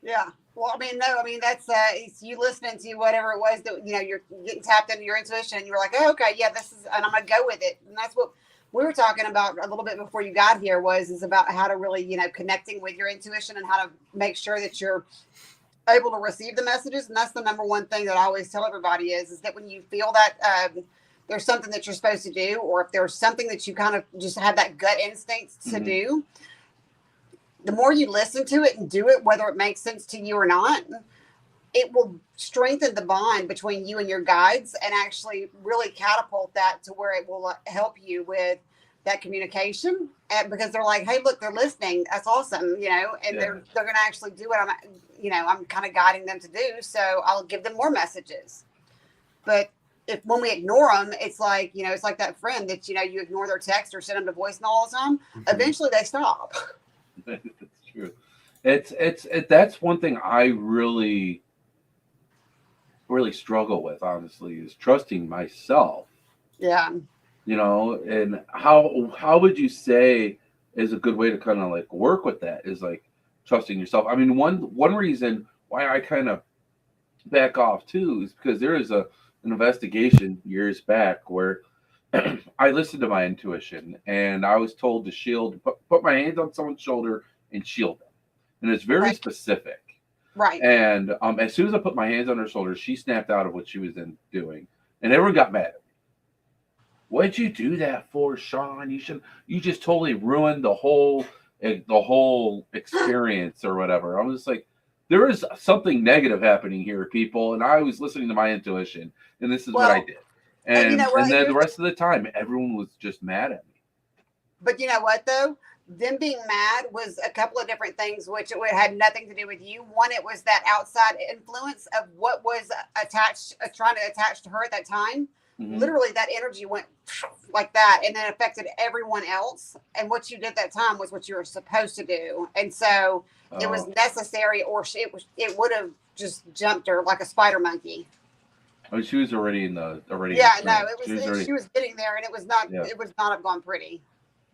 Yeah. Well, that's it's you listening to whatever it was that, you're getting tapped into your intuition and you were like, oh, okay, yeah, this is, and I'm going to go with it. And that's what we were talking about a little bit before you got here is about how to really, connecting with your intuition and how to make sure that you're able to receive the messages. And that's the number one thing that I always tell everybody is that when you feel that there's something that you're supposed to do, or if there's something that you kind of just have that gut instinct to do, the more you listen to it and do it, whether it makes sense to you or not, it will strengthen the bond between you and your guides and actually really catapult that to where it will help you with that communication. And because they're like, hey, look, they're listening. That's awesome. And they're going to actually do what I'm kind of guiding them to do. So I'll give them more messages. But when we ignore them, it's like, it's like that friend that, you ignore their text or send them to voicemail all the time. Eventually they stop. That's true. That's one thing I really struggle with, honestly, is trusting myself. Yeah. And how would you say is a good way to kind of like work with that is like trusting yourself? I mean, one reason why I kind of back off too is because there is an investigation years back where I listened to my intuition and I was told to put my hands on someone's shoulder and shield them. And it's very specific. Right. And as soon as I put my hands on her shoulder, she snapped out of what she was doing. And everyone got mad at me. What'd you do that for, Shawn? You just totally ruined the whole experience or whatever. I was just like, there is something negative happening here, people. And I was listening to my intuition. And this is what I did. And then the rest of the time, everyone was just mad at me. But you know what, though? Them being mad was a couple of different things, which it had nothing to do with you. One, it was that outside influence of what was trying to attach to her at that time. Mm-hmm. Literally, that energy went like that and then affected everyone else. And what you did that time was what you were supposed to do. And so it was necessary, or it would have just jumped her like a spider monkey. Oh, she was already Yeah, no, she was getting there, and it was not. Yeah. It would not have gone pretty.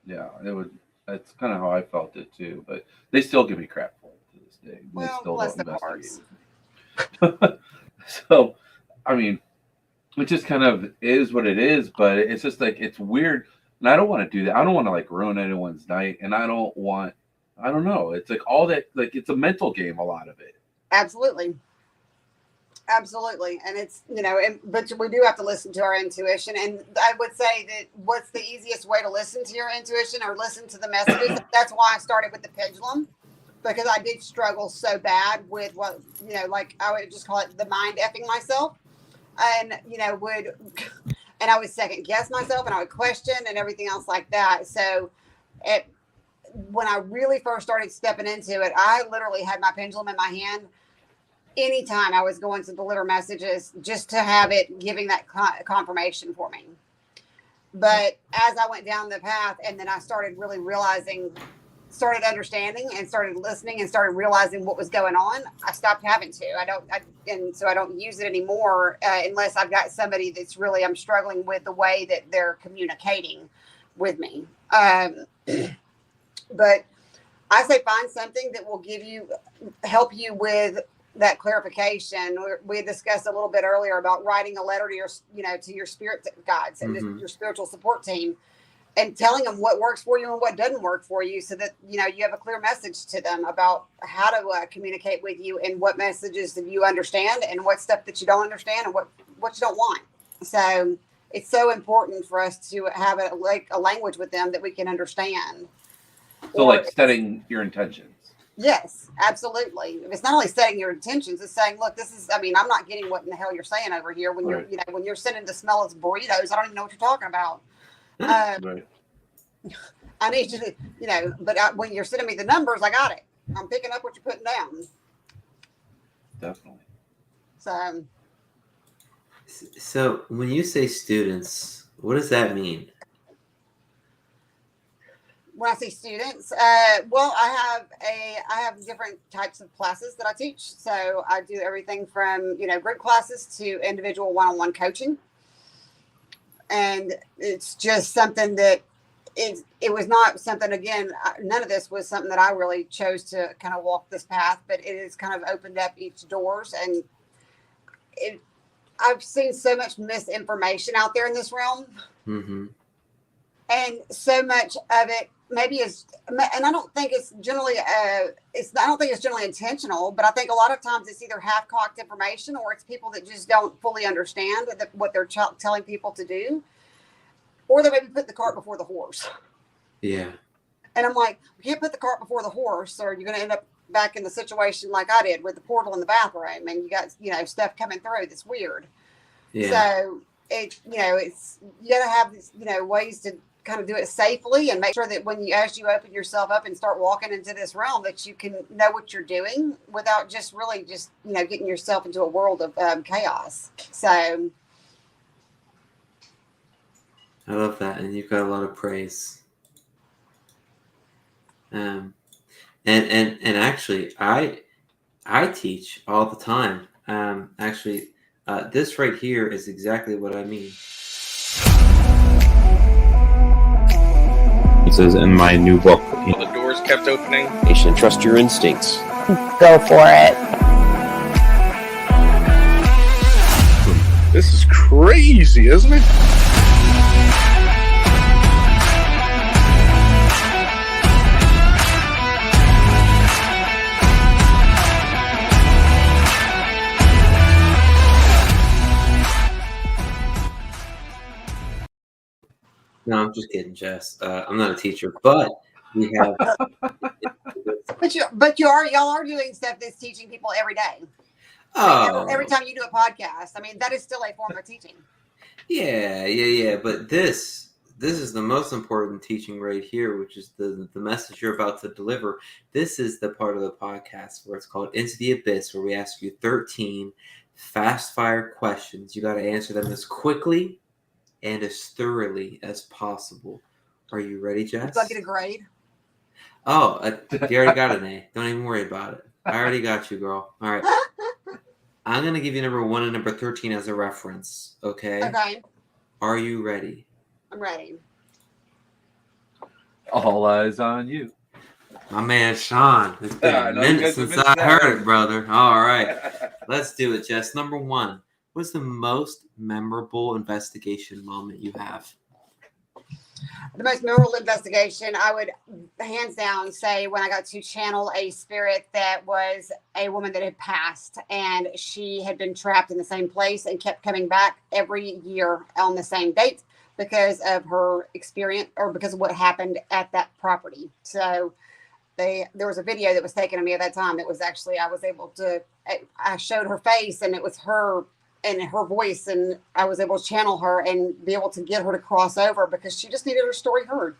Yeah, it would. That's kind of how I felt it too. But they still give me crap for it to this day. Well, they still bless don't the hearts. So, I mean, it just kind of is what it is. But it's just like it's weird, and I don't want to do that. I don't want to like ruin anyone's night, and I don't know. It's like all that. Like it's a mental game. A lot of it. Absolutely. And it's, but we do have to listen to our intuition. And I would say that what's the easiest way to listen to your intuition or listen to the messages? That's why I started with the pendulum, because I did struggle so bad with what, like I would just call it the mind effing myself. and and I would second guess myself, and I would question and everything else like that. So when I really first started stepping into it, I literally had my pendulum in my hand anytime I was going to deliver messages, just to have it giving that confirmation for me. But as I went down the path, and then I started really started understanding and started listening and started realizing what was going on, I stopped having to. So I don't use it anymore unless I've got somebody that's really, I'm struggling with the way that they're communicating with me. But I say find something that will help you with that clarification. We discussed a little bit earlier about writing a letter to your spirit guides and your spiritual support team, and telling them what works for you and what doesn't work for you, so that you have a clear message to them about how to communicate with you, and what messages that you understand and what stuff that you don't understand and what you don't want. So it's so important for us to have a language with them that we can understand. So like setting your intentions. Yes, absolutely. It's not only setting your intentions, it's saying, look, I'm not getting what in the hell you're saying over here when right. when you're sending the smell of burritos. I don't even know what you're talking about. Right. I need you to, but when you're sending me the numbers, I got it. I'm picking up what you're putting down. Definitely. So when you say students, what does that mean? When I say students, I have different types of classes that I teach. So I do everything from, group classes to individual one-on-one coaching. And it's just something that it was not something, again, none of this was something that I really chose to kind of walk this path, but it has kind of opened up each doors. And I've seen so much misinformation out there in this realm. Mm-hmm. And so much of it maybe is, and I don't think it's generally, intentional, but I think a lot of times it's either half-cocked information, or it's people that just don't fully understand what they're telling people to do, or they maybe put the cart before the horse. Yeah. And I'm like, you can't put the cart before the horse, or you're going to end up back in the situation like I did with the portal in the bathroom, and you got, stuff coming through that's weird. Yeah. So it's, you got to have these, ways to kind of do it safely, and make sure that as you open yourself up and start walking into this realm, that you can know what you're doing without just really getting yourself into a world of chaos. So I love that, and you've got a lot of praise. And actually, I teach all the time. This right here is exactly what I mean. It says in my new book, the doors kept opening. You should trust your instincts. Go for it. This is crazy, isn't it? No, I'm just kidding, Jess. I'm not a teacher, but we have. y'all are doing stuff that's teaching people every day. Oh, every time you do a podcast, that is still a form of teaching. Yeah. But this is the most important teaching right here, which is the message you're about to deliver. This is the part of the podcast where it's called Into the Abyss, where we ask you 13 fast fire questions. You got to answer them as quickly and as thoroughly as possible. Are you ready, Jess? Do I get a grade? Oh, you already got an A. Don't even worry about it. I already got you, girl. All right. I'm going to give you number 1 and number 13 as a reference, okay? Okay. Are you ready? I'm ready. All eyes on you. My man, Shawn. It's been a minute since I heard it, brother. All right. Let's do it, Jess. Number 1. What's the most memorable investigation moment you have? The most memorable investigation, I would hands down say when I got to channel a spirit that was a woman that had passed, and she had been trapped in the same place and kept coming back every year on the same date because of her experience or because of what happened at that property. So there was a video that was taken of me at that time. It was actually, I showed her face, and it was her her voice, and I was able to channel her and be able to get her to cross over because she just needed her story heard.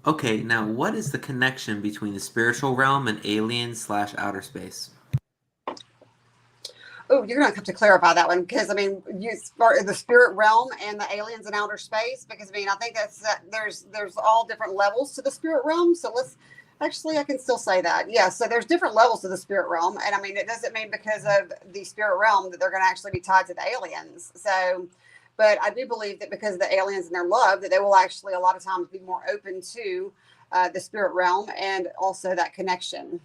Okay, now what is the connection between the spiritual realm and aliens/outer space? Oh, you're gonna have to clarify that one because I mean, you start the spirit realm and the aliens in outer space. Because I mean, I think that's there's all different levels to the spirit realm. So I can still say that. Yeah. So there's different levels to the spirit realm, and I mean, it doesn't mean because of the spirit realm that they're going to actually be tied to the aliens. So, but I do believe that because of the aliens and their love, that they will actually a lot of times be more open to the spirit realm and also that connection.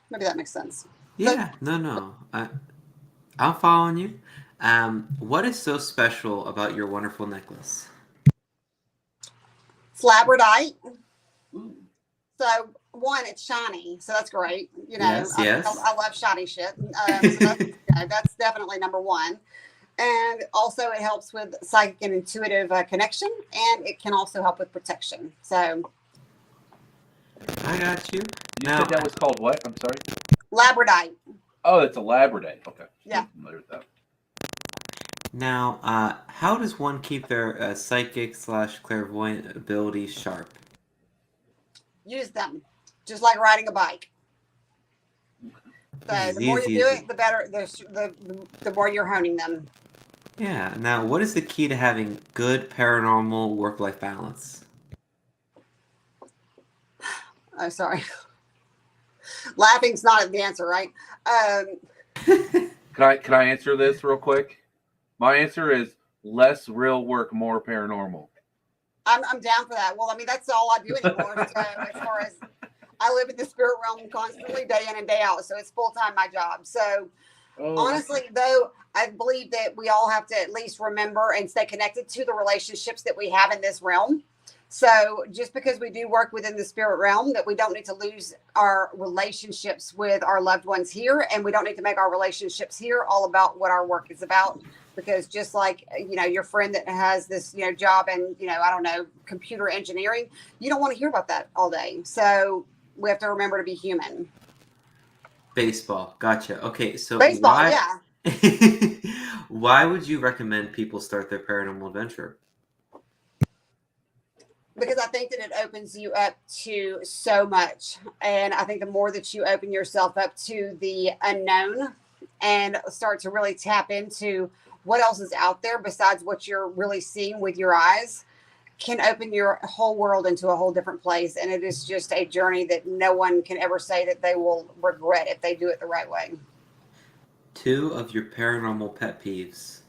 Maybe that makes sense. Yeah, no. I'm following you. What is so special about your wonderful necklace? It's labradorite. So one, it's shiny, so that's great. You know, Yes. I love shiny shit. So that's definitely number one. And also, it helps with psychic and intuitive connection, and it can also help with protection. So I got you. You said that was called what? I'm sorry. labradorite. Oh, it's a labradorite. Okay. Yeah. I'm familiar with that. Now, how does one keep their psychic/clairvoyant abilities sharp? Use them, just like riding a bike. So the more you do it, the better. The more you're honing them. Yeah. Now, what is the key to having good paranormal work-life balance? Oh, sorry. Laughing's not the answer, right? Can I answer this real quick? My answer is less real work, more paranormal. I'm down for that. Well, I mean, that's all I do anymore. So as far as I live in the spirit realm constantly, day in and day out. So it's full time my job. So honestly, though, I believe that we all have to at least remember and stay connected to the relationships that we have in this realm. So just because we do work within the spirit realm, that we don't need to lose our relationships with our loved ones here, and we don't need to make our relationships here all about what our work is about. Because just like, you know, your friend that has this, you know, job in, you know, I don't know, computer engineering, you don't want to hear about that all day. So we have to remember to be human. Baseball. Gotcha. Okay, so Baseball, yeah. Why would you recommend people start their paranormal adventure? Because I think that it opens you up to so much. And I think the more that you open yourself up to the unknown and start to really tap into what else is out there besides what you're really seeing with your eyes, can open your whole world into a whole different place. And it is just a journey that no one can ever say that they will regret if they do it the right way. 2 of your paranormal pet peeves.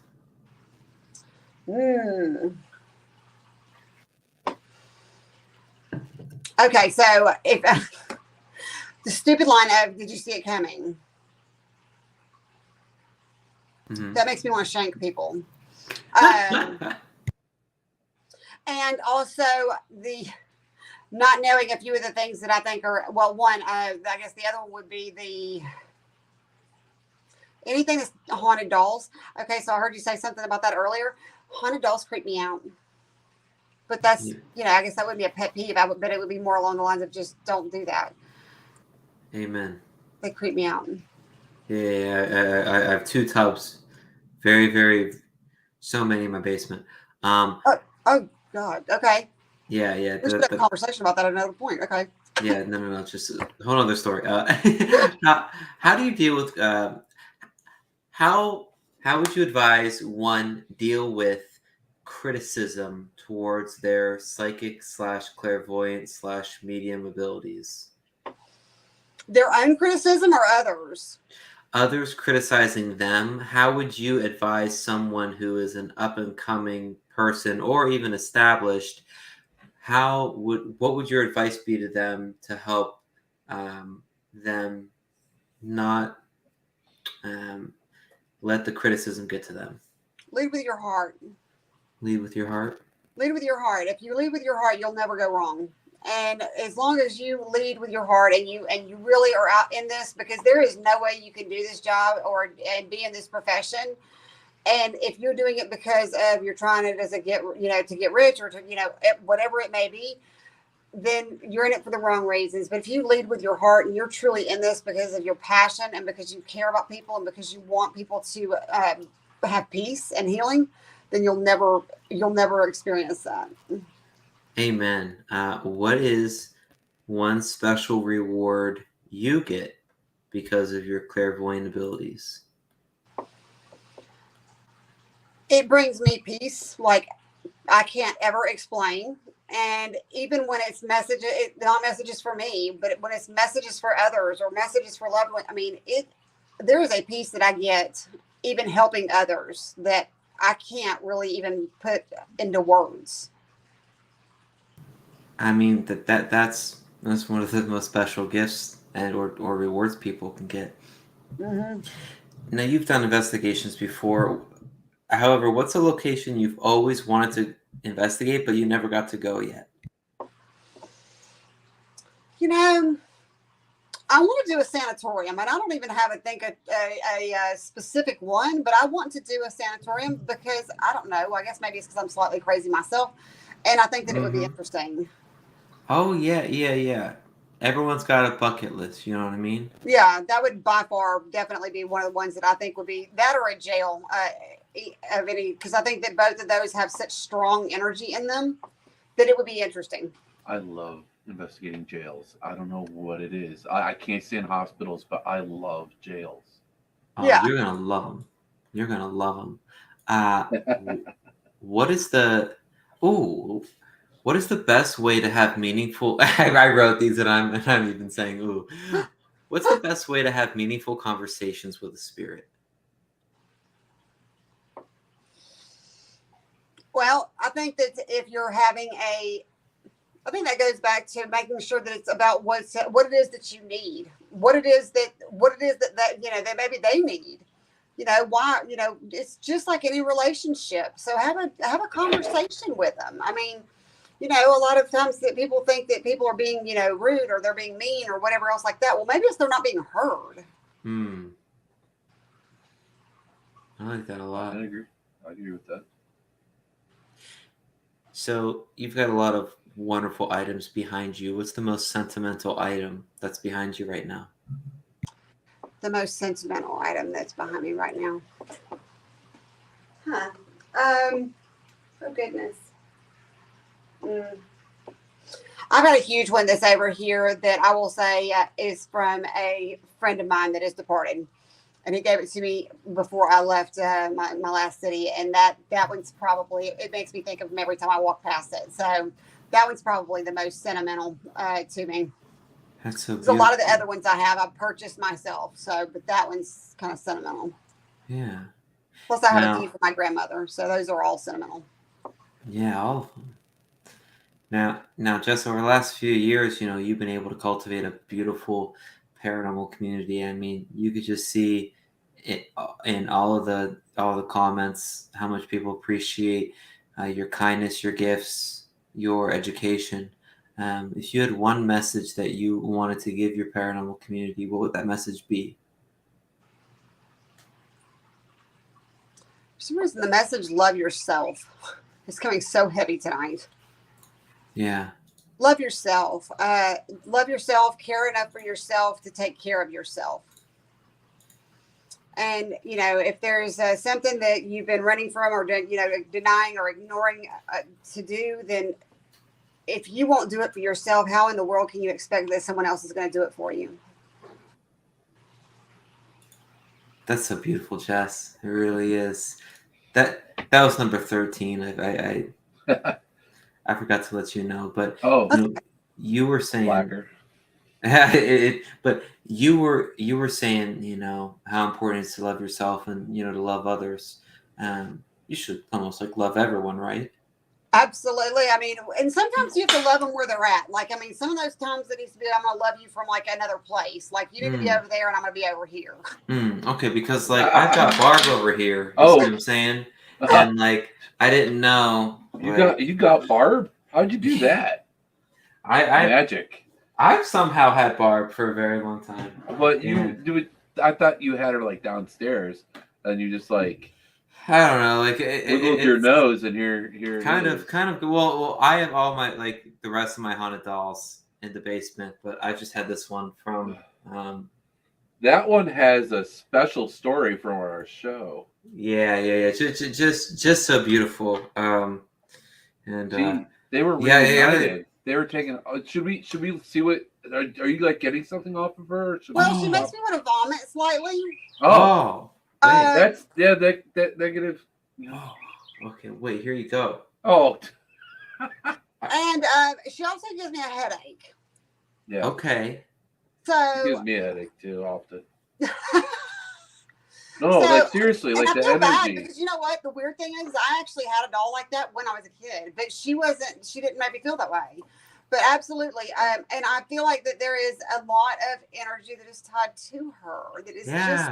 Okay, so if the stupid line of "Did you see it coming?" That makes me want to shank people. And also the not knowing a few of the things that I think are, well, one, I guess the other one would be anything that's haunted dolls. Okay, so I heard you say something about that earlier. Haunted dolls creep me out. But that's, you know, I guess that would be a pet peeve, but it would be more along the lines of just don't do that. Amen. They creep me out. Yeah, I have 2 tubs. Very, very, so many in my basement. Oh God. Okay. Yeah. We should have a conversation about that at another point. Okay. Yeah, no. Just a whole other story. How do you deal with? How would you advise one deal with criticism towards their psychic/clairvoyant/medium abilities? Their own criticism or others? Others criticizing them. How would you advise someone who is an up-and-coming person or even established? What would your advice be to them to help them not let the criticism get to them? Lead with your heart. Lead with your heart? Lead with your heart. If you lead with your heart, you'll never go wrong. And as long as you lead with your heart and you really are out in this, because there is no way you can do this job and be in this profession. And if you're doing it because of you're trying it as to get rich or to, whatever it may be, then you're in it for the wrong reasons. But if you lead with your heart and you're truly in this because of your passion and because you care about people and because you want people to have peace and healing, then you'll never experience that. Amen. What is one special reward you get because of your clairvoyant abilities? It brings me peace, like I can't ever explain. And even when it's messages, not messages for me, but when it's messages for others or messages for loved ones, I mean, there is a peace that I get even helping others that I can't really even put into words. I mean, that's one of the most special gifts or rewards people can get. Mm-hmm. Now, you've done investigations before. However, what's a location you've always wanted to investigate, but you never got to go yet? You know, I want to do a sanatorium, and I don't even have a specific one, but I want to do a sanatorium because I don't know. I guess maybe it's because I'm slightly crazy myself, and I think that it would be interesting. Oh yeah. Everyone's got a bucket list. You know what I mean? Yeah, that would by far definitely be one of the ones that I think would be that or a jail of any, because I think that both of those have such strong energy in them that it would be interesting. I love investigating jails. I don't know what it is. I can't stand hospitals, but I love jails. Oh, Yeah. You're gonna love them. You're gonna love them. What is the best way to have meaningful? I wrote these, and I'm even saying ooh. What's the best way to have meaningful conversations with a spirit? Well, I think that if you're having I think that goes back to making sure that it's about what it is that you need, what it is that that maybe they need. Why? It's just like any relationship. So have a conversation with them. I mean, a lot of times that people think that people are being, rude or they're being mean or whatever else like that. Well, maybe it's they're not being heard. I like that a lot. I agree with that. So you've got a lot of wonderful items behind you. What's the most sentimental item that's behind you right now? The most sentimental item that's behind me right now. Oh goodness. I've got a huge one that's over here that I will say is from a friend of mine that is departed. And he gave it to me before I left my last city. And that one's probably, it makes me think of him every time I walk past it. So that one's probably the most sentimental to me. That's so beautiful. A lot of the other ones I purchased myself. So, but that one's kind of sentimental. Yeah. Plus I have a few for my grandmother. So those are all sentimental. Yeah, all of them. Now, Jess, over the last few years, you've been able to cultivate a beautiful paranormal community. I mean, you could just see it in all the comments how much people appreciate your kindness, your gifts, your education. If you had one message that you wanted to give your paranormal community, what would that message be? For some reason, the message "love yourself" is coming so heavy tonight. Yeah. Love yourself. Love yourself. Care enough for yourself to take care of yourself. And, if there's something that you've been running from or, denying or ignoring to do, then if you won't do it for yourself, how in the world can you expect that someone else is going to do it for you? That's so beautiful, Jess. It really is. That was number 13. I forgot to let you know, but you were saying, but you were saying, how important it is to love yourself and to love others. You should almost love everyone, right? Absolutely. I mean, and sometimes you have to love them where they're at. Some of those times it needs to be, I'm going to love you from another place. You need to be over there and I'm going to be over here. Okay, because I've got Barb over here. You see what I'm saying? And I didn't know. You got Barb? How'd you do that? Magic. I've somehow had Barb for a very long time. But you do it. I thought you had her downstairs, and you just I don't know, like Wiggled your nose, and here it kind is. of. Well, I have all my the rest of my haunted dolls in the basement, but I just had this one from. That one has a special story from our show. Yeah. Just so beautiful. And See, they were reunited. They were taking. Should we see what? Are you like getting something off of her? Well, she makes me want to vomit slightly. Oh, wait, that's that negative. Oh, okay. Wait, here you go. Oh. And she also gives me a headache. Yeah. Okay. So it gives me a headache too often. No, like seriously, like I the feel bad energy. because you know what? The weird thing is, I actually had a doll like that when I was a kid, but she didn't make me feel that way. But absolutely, and I feel like that there is a lot of energy that is tied to her. That is just.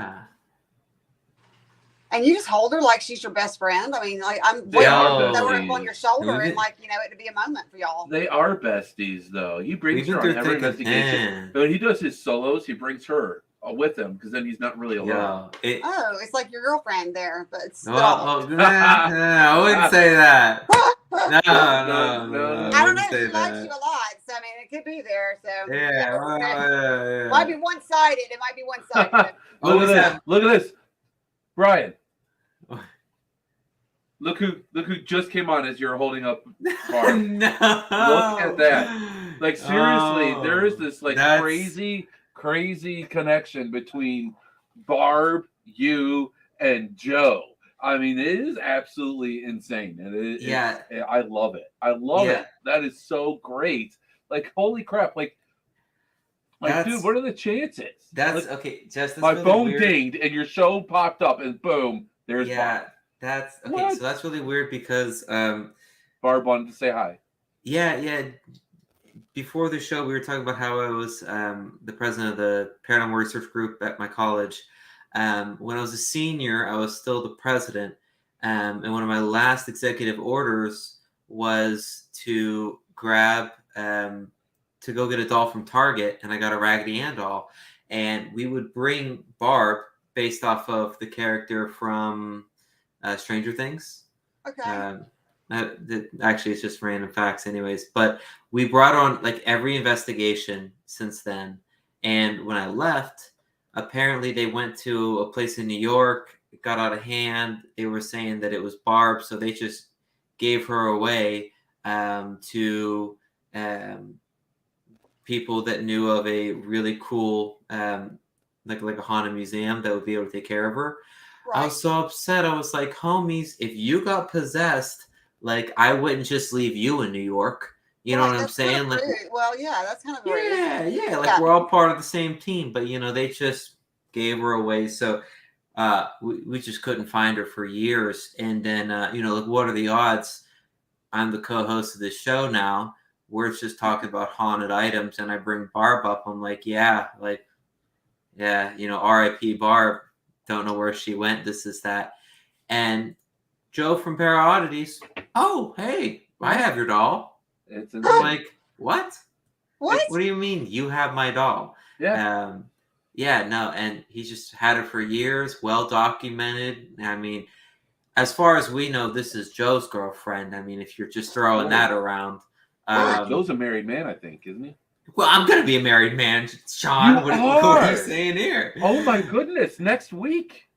And you just hold her like she's your best friend. I mean, like I'm They are throw her up on your shoulder and like it'd be a moment for y'all. They are besties though. He brings her on every investigation. But when he does his solos, he brings her with him because then he's not really alone. It's like your girlfriend there, but it's I wouldn't say that. No. I don't know. She likes you a lot, so I mean, it could be there. So yeah. Might be one-sided. It might be one-sided. Look at this. Look at this, Brian. Look who just came on as you're holding up Barb. No. Look at that. Like seriously, there is this like crazy connection between Barb, you, and Joe. I mean, it is absolutely insane. And I love it. I love it. That is so great. Like, holy crap. Like dude, what are the chances? That's like, okay. Just my really phone weird. dinged and your show popped up and boom, there's Barb. That's okay. What? So that's really weird because Barb wanted to say hi. Yeah. Before the show, we were talking about how I was the president of the Paranormal Research Group at my college. When I was a senior, I was still the president. And one of my last executive orders was to grab, to go get a doll from Target. And I got a Raggedy Ann doll. And we would bring Barb based off of the character from Stranger Things. Okay. Actually, it's just random facts anyways. But we brought on like every investigation since then. And when I left, apparently they went to a place in New York. It got out of hand. They were saying that it was Barb. So they just gave her away to people that knew of a really cool, like a haunted museum that would be able to take care of her. Right. I was so upset. I was like, homies, if you got possessed, like I wouldn't just leave you in New York. You know what I'm saying? Like, well, yeah, that's kind of rude. Yeah. Like we're all part of the same team, but they just gave her away. So we just couldn't find her for years. And then like what are the odds? I'm the co-host of this show now. We're just talking about haunted items, and I bring Barb up. I'm like, R.I.P. Barb. Don't know where she went. This is that. And Joe from Oddities. Oh, hey, I have your doll. It's like, what? What? What do you mean you have my doll? Yeah. No, and he just had it for years, well documented. I mean, as far as we know, this is Joe's girlfriend. I mean, if you're just throwing that around. Joe's a married man, I think, isn't he? Well, I'm going to be a married man, Sean. What are you saying here? Oh, my goodness. Next week.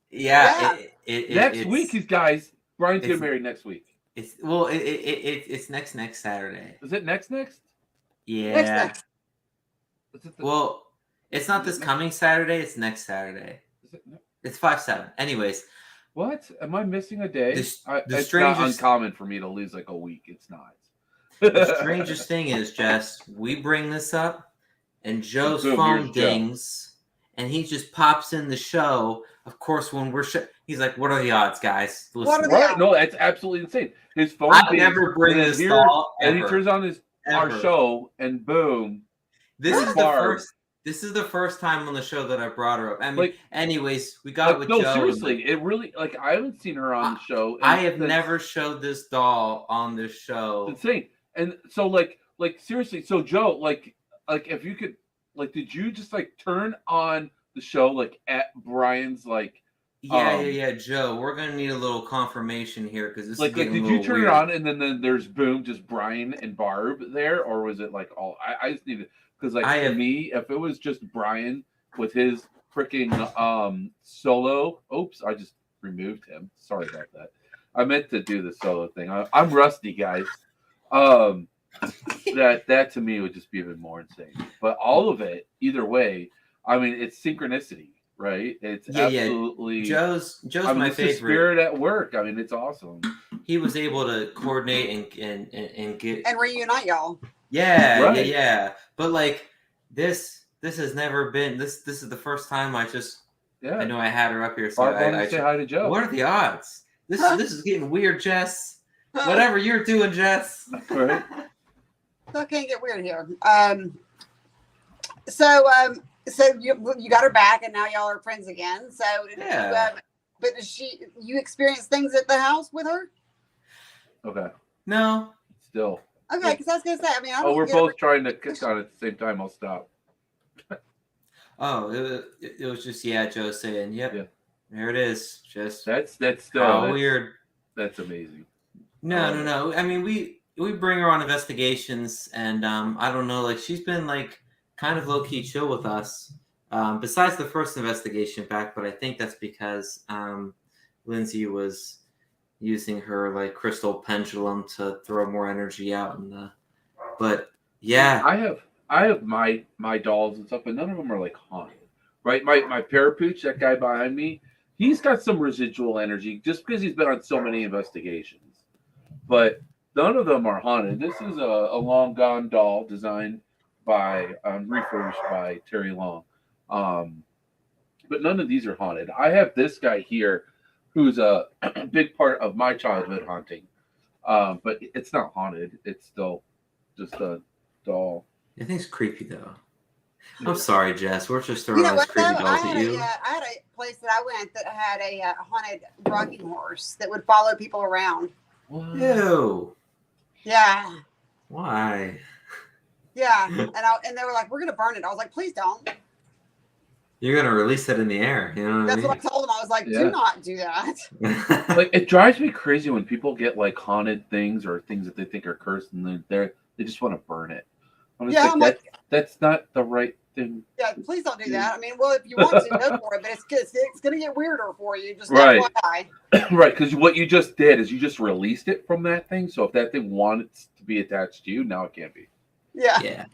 Yeah. Next week, you guys. Brian's getting married next week. It's next Saturday. Is it next? Yeah. Next. Well, it's not this coming Saturday. It's next Saturday. It's 5/7. Anyways. What? Am I missing a day? It's not uncommon for me to lose like a week. It's not. The strangest thing is, Jess, we bring this up, and Joe's phone dings, and he just pops in the show. Of course, when we're he's like, "What are the odds, guys?" What are the odds? No, that's absolutely insane. His phone. I never bring this doll, and he turns on our show, and boom. This is the first time on the show that I brought her up. I mean, anyways, we got it with Joe. No, seriously, it really I haven't seen her on the show. I have never showed this doll on this show. It's insane. And so like seriously, so Joe, like if you could, did you just turn on the show at Brian's Yeah, Joe. We're gonna need a little confirmation here because this is Like getting did a you little turn weird. it on and then there's boom, just Brian and Barb there, or was it like all? I just needed because like for me, if it was just Brian with his freaking solo. Oops, I just removed him. Sorry about that. I meant to do the solo thing. I'm rusty, guys. That to me would just be even more insane. But all of it, either way, I mean, it's synchronicity, right? It's absolutely. Joe's my this favorite. Is spirit at work. I mean, it's awesome. He was able to coordinate and get and reunite y'all. Yeah, Right. yeah. But like this has never been. This is the first time I know I had her up here. So I say hi to Joe. What are the odds? This is getting weird, Jess. Whatever you're doing, Jess. Right. Still can't get weird here. So you got her back, and now y'all are friends again. So yeah. But you experience things at the house with her? Okay. No. Still. Okay, because I was gonna say. I mean, I don't we're both trying to kick on at the same time. I'll stop. It was just Joe saying, "Yep, yeah. There it is." Just that's still weird. That's amazing. No. I mean, we bring her on investigations, and I don't know, like she's been like kind of low key chill with us. Besides the first investigation back, but I think that's because Lindsay was using her like crystal pendulum to throw more energy out in the. But yeah, I have my dolls and stuff, but none of them are like haunted, right? My parapooch, that guy behind me, he's got some residual energy just because he's been on so many investigations, but none of them are haunted. This is a long gone doll designed by refurbished by Terry Long, but none of these are haunted. I have this guy here, who's a big part of my childhood haunting, but it's not haunted. It's still just a doll. I think it's creepy though. I'm sorry, Jess. We're just throwing all these creepy dolls at you. I had a place that I went that had a haunted rocking horse that would follow people around. What? Ew. Yeah. Why? Yeah, and they were like, "We're gonna burn it." I was like, "Please don't." You're gonna release it in the air. You know what That's I mean? what I told them. I was like, "Do not do that." Like it drives me crazy when people get like haunted things or things that they think are cursed, and they just want to burn it. I'm like, that's not the right thing. Yeah, please don't do that. I mean, well, if you want to, go for it, but it's going to get weirder for you. Just right, FYI. Right, because what you just did is you just released it from that thing. So if that thing wanted to be attached to you, now it can't be. Yeah.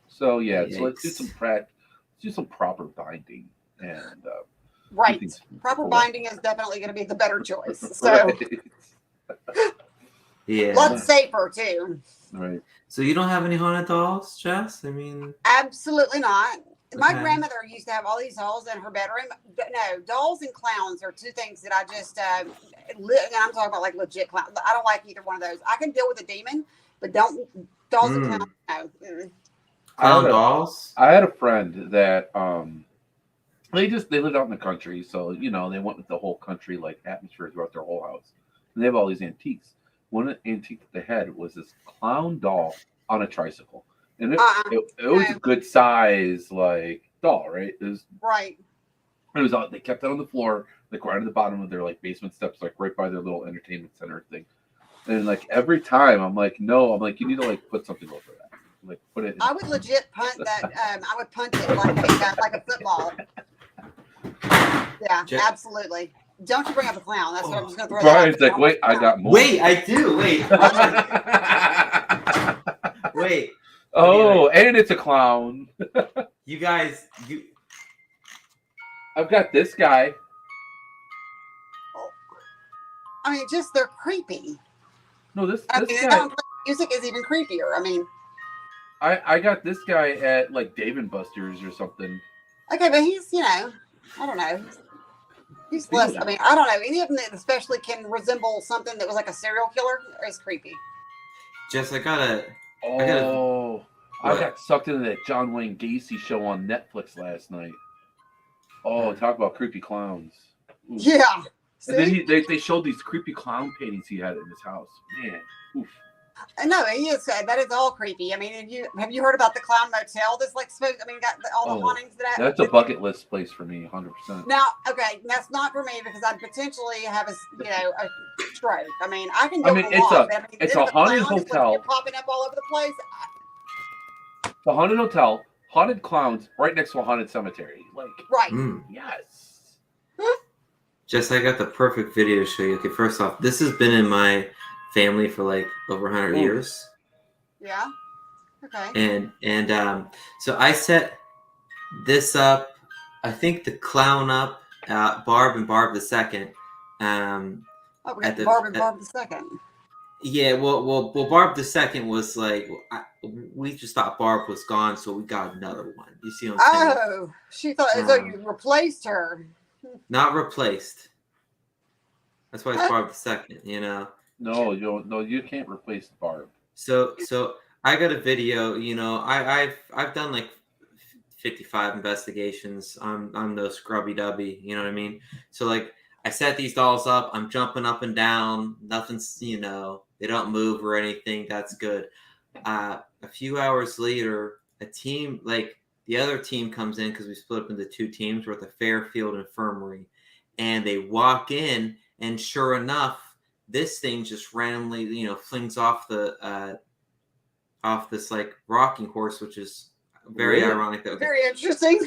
So so let's do some proper binding and right. Proper binding is definitely going to be the better choice. So yeah, lots safer too. Right. So you don't have any haunted dolls, Jess? I mean, absolutely not. My grandmother used to have all these dolls in her bedroom. No, dolls and clowns are two things that I just. And I'm talking about like legit clowns. I don't like either one of those. I can deal with a demon, but don't dolls and clowns. No. Clown dolls. I had a friend that they lived out in the country, so they went with the whole country like atmosphere throughout their whole house, and they have all these antiques. One antique that they had was this clown doll on a tricycle, and it was a good size like doll, right? It was right. It was they kept it on the floor, like right at the bottom of their like basement steps, like right by their little entertainment center thing. And like every time, I'm like, no, I'm like, you need to like put something over that, like put it. I would legit punt that. I would punt it like a football. Yeah, absolutely. Don't you bring up a clown? That's what I'm just going to throw. Brian's like, wait, I got more. Wait, I do. Wait. Wait. Oh, and it's a clown. You guys, I've got this guy. I mean, just they're creepy. No, this guy. Music is even creepier. I mean, I got this guy at like Dave and Buster's or something. Okay, but he's I don't know. He's less. I mean, I don't know. Any of them that especially can resemble something that was like a serial killer is creepy. Jess, I got sucked into that John Wayne Gacy show on Netflix last night. Oh, talk about creepy clowns. Oof. Yeah. See? And then they showed these creepy clown paintings he had in his house. Man, oof. No, he is. That is all creepy. I mean, have you heard about the Clown Motel? That's like supposed. I mean, got all the hauntings that. That's a bucket list place for me, 100%. Now, okay, that's not for me because I'd potentially have a stroke. I mean, I can go. It's a haunted hotel popping up all over the place. The haunted hotel, haunted clowns, right next to a haunted cemetery. Like, right? Yes. Jess, I got the perfect video to show you. Okay, first off, this has been in my family for like over 100 years. Yeah. Okay. And so I set this up. I think the clown up, Barb and Barb the second. We got Barb and Barb the second. Yeah, well, Barb the second was like we just thought Barb was gone, so we got another one. You see what I'm saying? Oh, she thought as though you replaced her. Not replaced. That's why it's Barb the second. You know. No, you can't replace Barb. So I got a video. You know, I've done like 55 investigations. I'm no scrubby dubby. You know what I mean? So like I set these dolls up. I'm jumping up and down. Nothing's, you know, they don't move or anything. That's good. A few hours later, a team, like the other team comes in because we split up into two teams. We're at the Fairfield Infirmary. And they walk in, and sure enough, this thing just randomly, you know, flings off the off this like rocking horse, which is very ironic. Okay. Very interesting.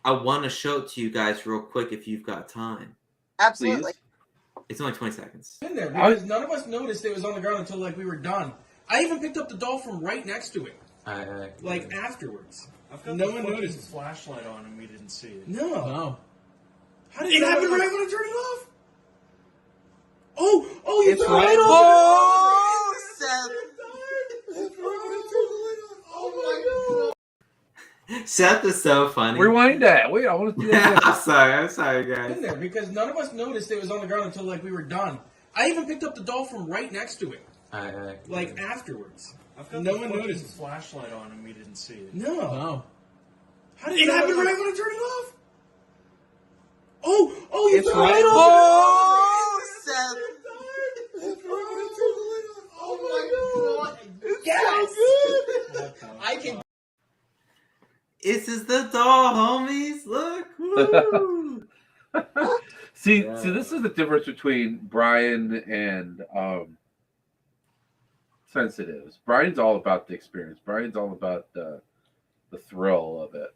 I want to show it to you guys real quick if you've got time. Absolutely. Please. It's only 20 seconds. In there because none of us noticed it was on the ground until like we were done. I even picked up the doll from right next to it. Like afterwards. No one noticed. Flashlight on and we didn't see it. No. How did it happen right when I turned it off? Oh, you turned it right off. Oh, Seth is so funny. Rewind that. Wait, I want to see that. I'm sorry, guys. In there because none of us noticed it was on the ground until like we were done. I even picked up the doll from right next to it. Like afterwards. No one noticed. Flashlight on and we didn't see it. No. How did it happen right when I turned it off? Oh, you turned it off. Seth. Oh my god. Yes. I can. This is the doll, homies. Look. Woo. See, this is the difference between Brian and Sensitives. Brian's all about the experience. Brian's all about the thrill of it.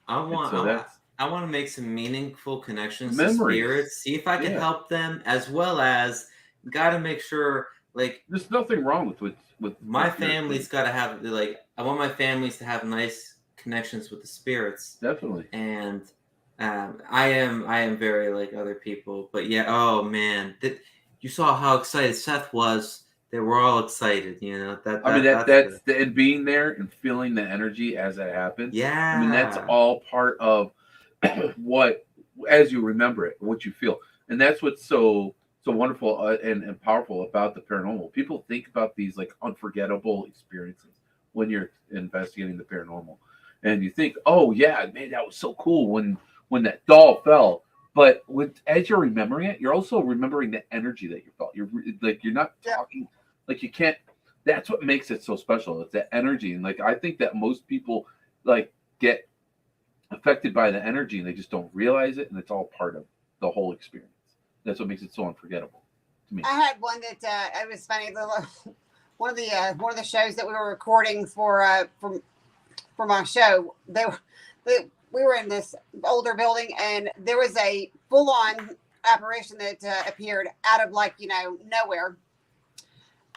I want to make some meaningful connections to spirits. See if I can help them, as well as got to make sure, like, there's nothing wrong with my family's got to have, like, I want my families to have nice connections with the spirits. Definitely. And I am very like other people, but yeah. Oh man, you saw how excited Seth was. They were all excited, you know. That's and being there and feeling the energy as that happened. Yeah, I mean that's all part of what, as you remember it, what you feel, and that's what's so wonderful and powerful about the paranormal. People think about these like unforgettable experiences when you're investigating the paranormal, and you think, oh yeah, man, that was so cool when that doll fell. But as you're remembering it, you're also remembering the energy that you felt. You're not talking, like you can't. That's what makes it so special. It's that energy, and like I think that most people like get affected by the energy, and they just don't realize it, and it's all part of the whole experience. That's what makes it so unforgettable to me. I had one that it was funny. One of the shows that we were recording for my show. We were in this older building, and there was a full-on apparition that appeared out of nowhere,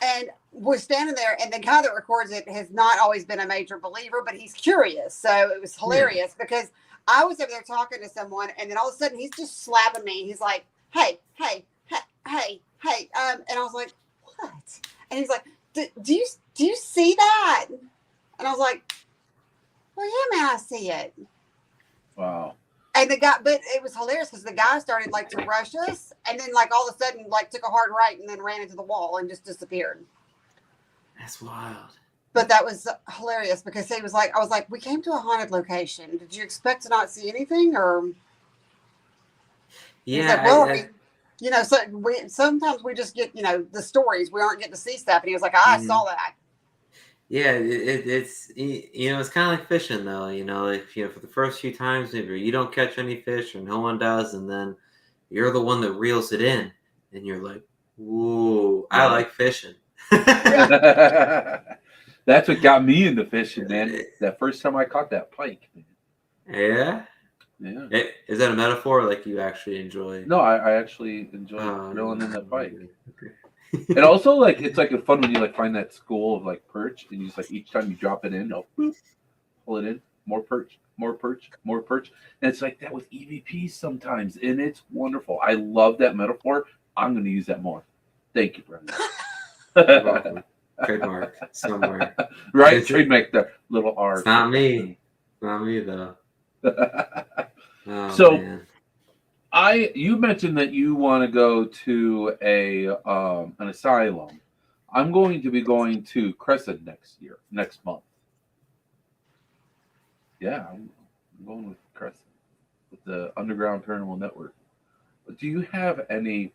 and was standing there. And the guy that records it has not always been a major believer, but he's curious. So it was hilarious because I was over there talking to someone, and then all of a sudden he's just slapping me. He's like, "Hey!" And I was like, "What?" And he's like, "Do you see that?" And I was like, "Well, yeah, man, I see it." Wow. And the guy, but it was hilarious because the guy started like to rush us, and then like all of a sudden like took a hard right and then ran into the wall and just disappeared. That's wild. But that was hilarious because he was like, I was like, we came to a haunted location. Did you expect to not see anything? Or yeah, like, well, So sometimes we just get, the stories. We aren't getting to see stuff. And he was like, I saw that. Yeah, it's it's kind of like fishing though. Like for the first few times, maybe you don't catch any fish or no one does, and then you're the one that reels it in, and you're like, "Whoa, I like fishing." That's what got me into fishing, man. That first time I caught that pike. Yeah. Yeah. Is that a metaphor? Or like you actually enjoy? No, I actually enjoy reeling in that pike. Okay. And also, like, it's like fun when you like find that school of like perch, and you just like each time you drop it in, boop, pull it in, more perch, more perch, more perch, and it's like that with EVPs sometimes, and it's wonderful. I love that metaphor. I'm going to use that more. Thank you, Brendan. You're welcome. Trademark somewhere. Right, trademark the little R. It's not me. It's not me though. So, man. You mentioned that you want to go to an asylum. I'm going to be going to Crescent next month. Yeah, I'm going with Crescent, with the Underground Paranormal Network. Do you have anything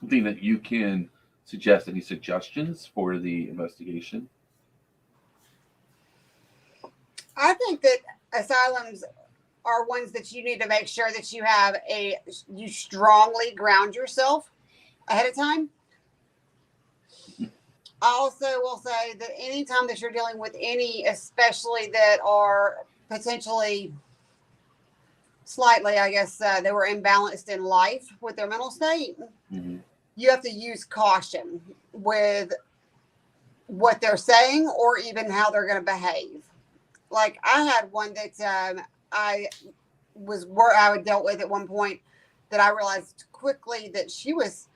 that you can suggest? Any suggestions for the investigation? I think that asylums are ones that you need to make sure that you strongly ground yourself ahead of time. I also will say that anytime that you're dealing with any, especially that are potentially slightly, I guess, they were imbalanced in life with their mental state, you have to use caution with what they're saying or even how they're going to behave. Like I had one that I dealt with at one point that I realized quickly that she was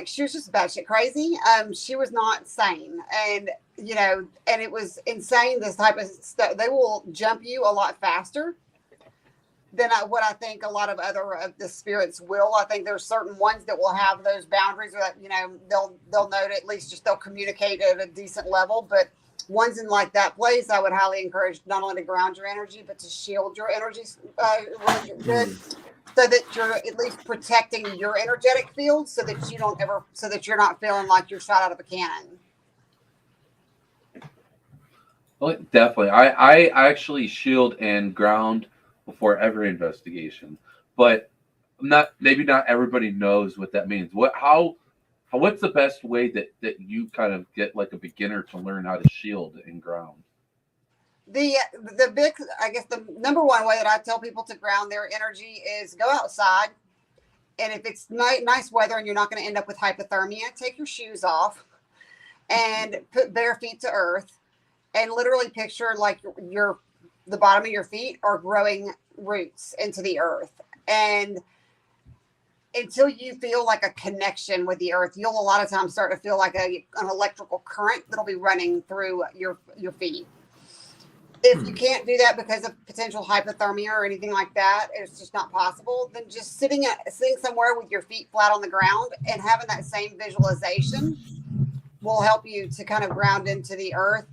just batshit crazy. She was not sane, and and it was insane. This type of stuff, they will jump you a lot faster than what I think a lot of other of the spirits will. I think there's certain ones that will have those boundaries, or that they'll know at least just they'll communicate at a decent level, but ones in like that place, I would highly encourage not only to ground your energy, but to shield your energy really good, so that you're at least protecting your energetic field, so that you're not feeling like you're shot out of a cannon. Well, definitely. I actually shield and ground before every investigation, but maybe not everybody knows what that means. What's the best way that you kind of get like a beginner to learn how to shield and ground? The big, I guess the number one way that I tell people to ground their energy is go outside. And if it's nice weather and you're not going to end up with hypothermia, take your shoes off and put bare feet to earth, and literally picture like the bottom of your feet are growing roots into the earth. And until you feel like a connection with the earth, you'll a lot of times start to feel like an electrical current that'll be running through your feet. If you can't do that because of potential hypothermia or anything like that, it's just not possible, then just sitting somewhere with your feet flat on the ground and having that same visualization will help you to kind of ground into the earth.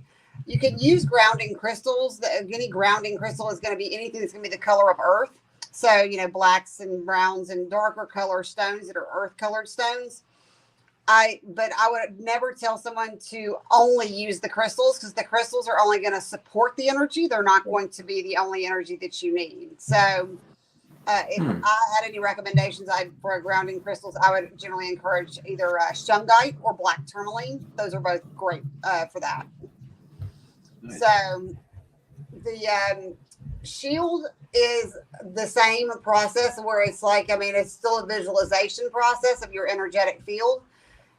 You can use grounding crystals. Any grounding crystal is going to be anything that's going to be the color of earth. So, blacks and browns and darker color stones that are earth colored stones. But I would never tell someone to only use the crystals, because the crystals are only going to support the energy. They're not going to be the only energy that you need. So if I had any recommendations for grounding crystals, I would generally encourage either shungite or black tourmaline. Those are both great for that. Nice. So the shield is the same process, where it's like, it's still a visualization process of your energetic field.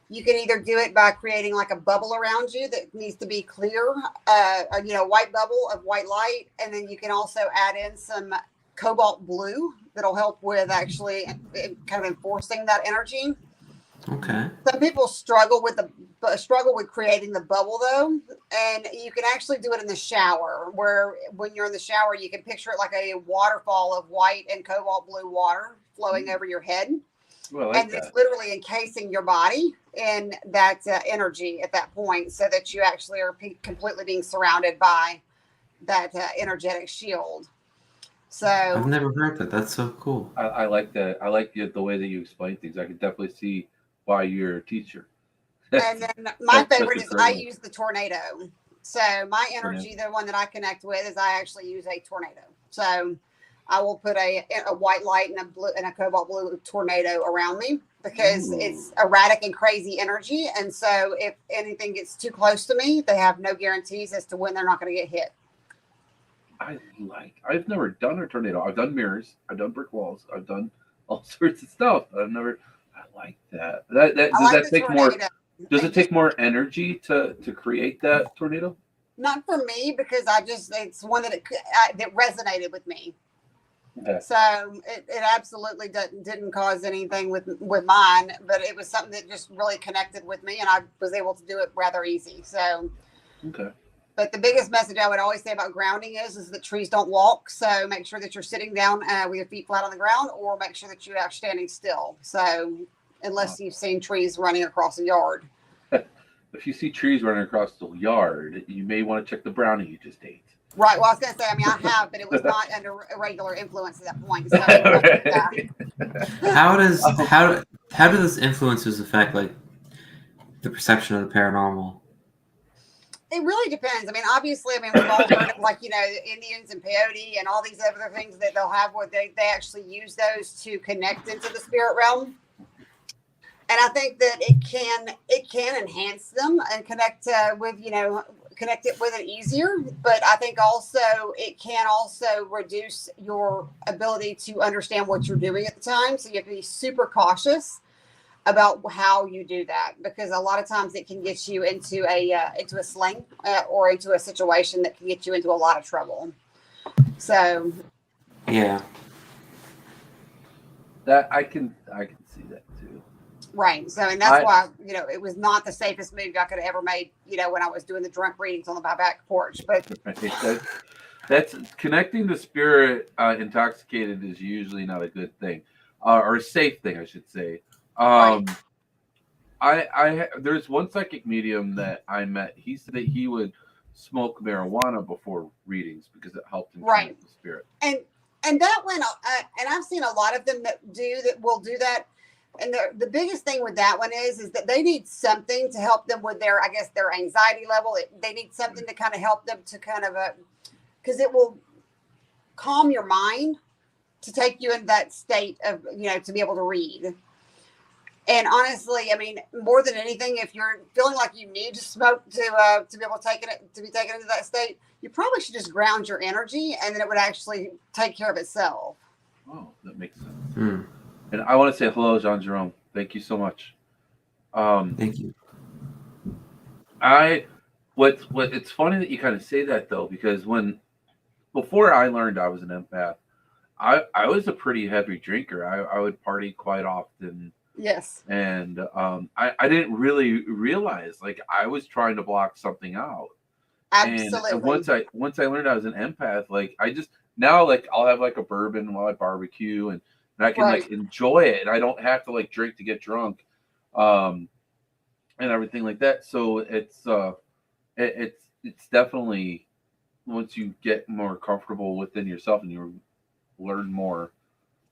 You can either do it by creating like a bubble around you that needs to be clear, white bubble of white light. And then you can also add in some cobalt blue that'll help with actually kind of enforcing that energy. Okay. Some people struggle with creating the bubble though. And you can actually do it in the shower, where when you're in the shower, you can picture it like a waterfall of white and cobalt blue water flowing over your head. Well, and it's literally encasing your body in that energy at that point, so that you actually are completely being surrounded by that energetic shield. So I've never heard that. That's so cool. I like that. I like the way that you explain things. I can definitely see why you're a teacher. and then my That's favorite a is great I one. use the tornado. So my energy, the one that I connect with, is I actually use a tornado. So I will put a white light and a blue and a cobalt blue tornado around me because it's erratic and crazy energy. And so if anything gets too close to me, they have no guarantees as to when they're not going to get hit. I've never done a tornado. I've done mirrors. I've done brick walls. I've done all sorts of stuff. I like that. Does that take more? Does it take more energy to create that tornado? Not for me, because it's one that that resonated with me. Okay. So it absolutely didn't cause anything with mine, but it was something that just really connected with me, and I was able to do it rather easy. So, okay. But the biggest message I would always say about grounding is that trees don't walk. So make sure that you're sitting down with your feet flat on the ground, or make sure that you are standing still. So unless you've seen trees running across a yard. If you see trees running across the yard, you may want to check the brownie you just ate. Right. Well, I was going to say, I mean, I have, but it was not under a regular influence at that point. So, How do those influences affect like the perception of the paranormal? It really depends. I mean, obviously, we've all heard of, like, Indians and peyote and all these other things that they'll have where they actually use those to connect into the spirit realm. And I think that it can enhance them and connect connect it with it easier. But I think also it can also reduce your ability to understand what you're doing at the time. So you have to be super cautious about how you do that, because a lot of times it can get you into a sling or into a situation that can get you into a lot of trouble. So yeah, that I can see that too. Right. So, and that's why, it was not the safest move I could have ever made, when I was doing the drunk readings on the back porch. But that's connecting the spirit intoxicated is usually not a good thing, or a safe thing, I should say. Right. There's one psychic medium that I met. He said that he would smoke marijuana before readings because it helped him connect the spirit. And that one, and I've seen a lot of them that will do that. And the biggest thing with that one is that they need something to help them with their anxiety level. They need something to kind of help them to kind of because it will calm your mind to take you in that state of, to be able to read. And honestly, I mean, more than anything, if you're feeling like you need to smoke to be able to be taken into that state, you probably should just ground your energy, and then it would actually take care of itself. Oh, that makes sense. And I want to say hello, Jean Jerome. Thank you so much. Thank you. It's funny that you kind of say that though, because before I learned I was an empath, I was a pretty heavy drinker. I would party quite often. Yes. And I didn't really realize, like, I was trying to block something out. Absolutely. And once I learned I was an empath, like, I just now, like, I'll have like a bourbon while I barbecue, and I can like enjoy it, and I don't have to like drink to get drunk, and everything like that. So it's definitely, once you get more comfortable within yourself and you learn more.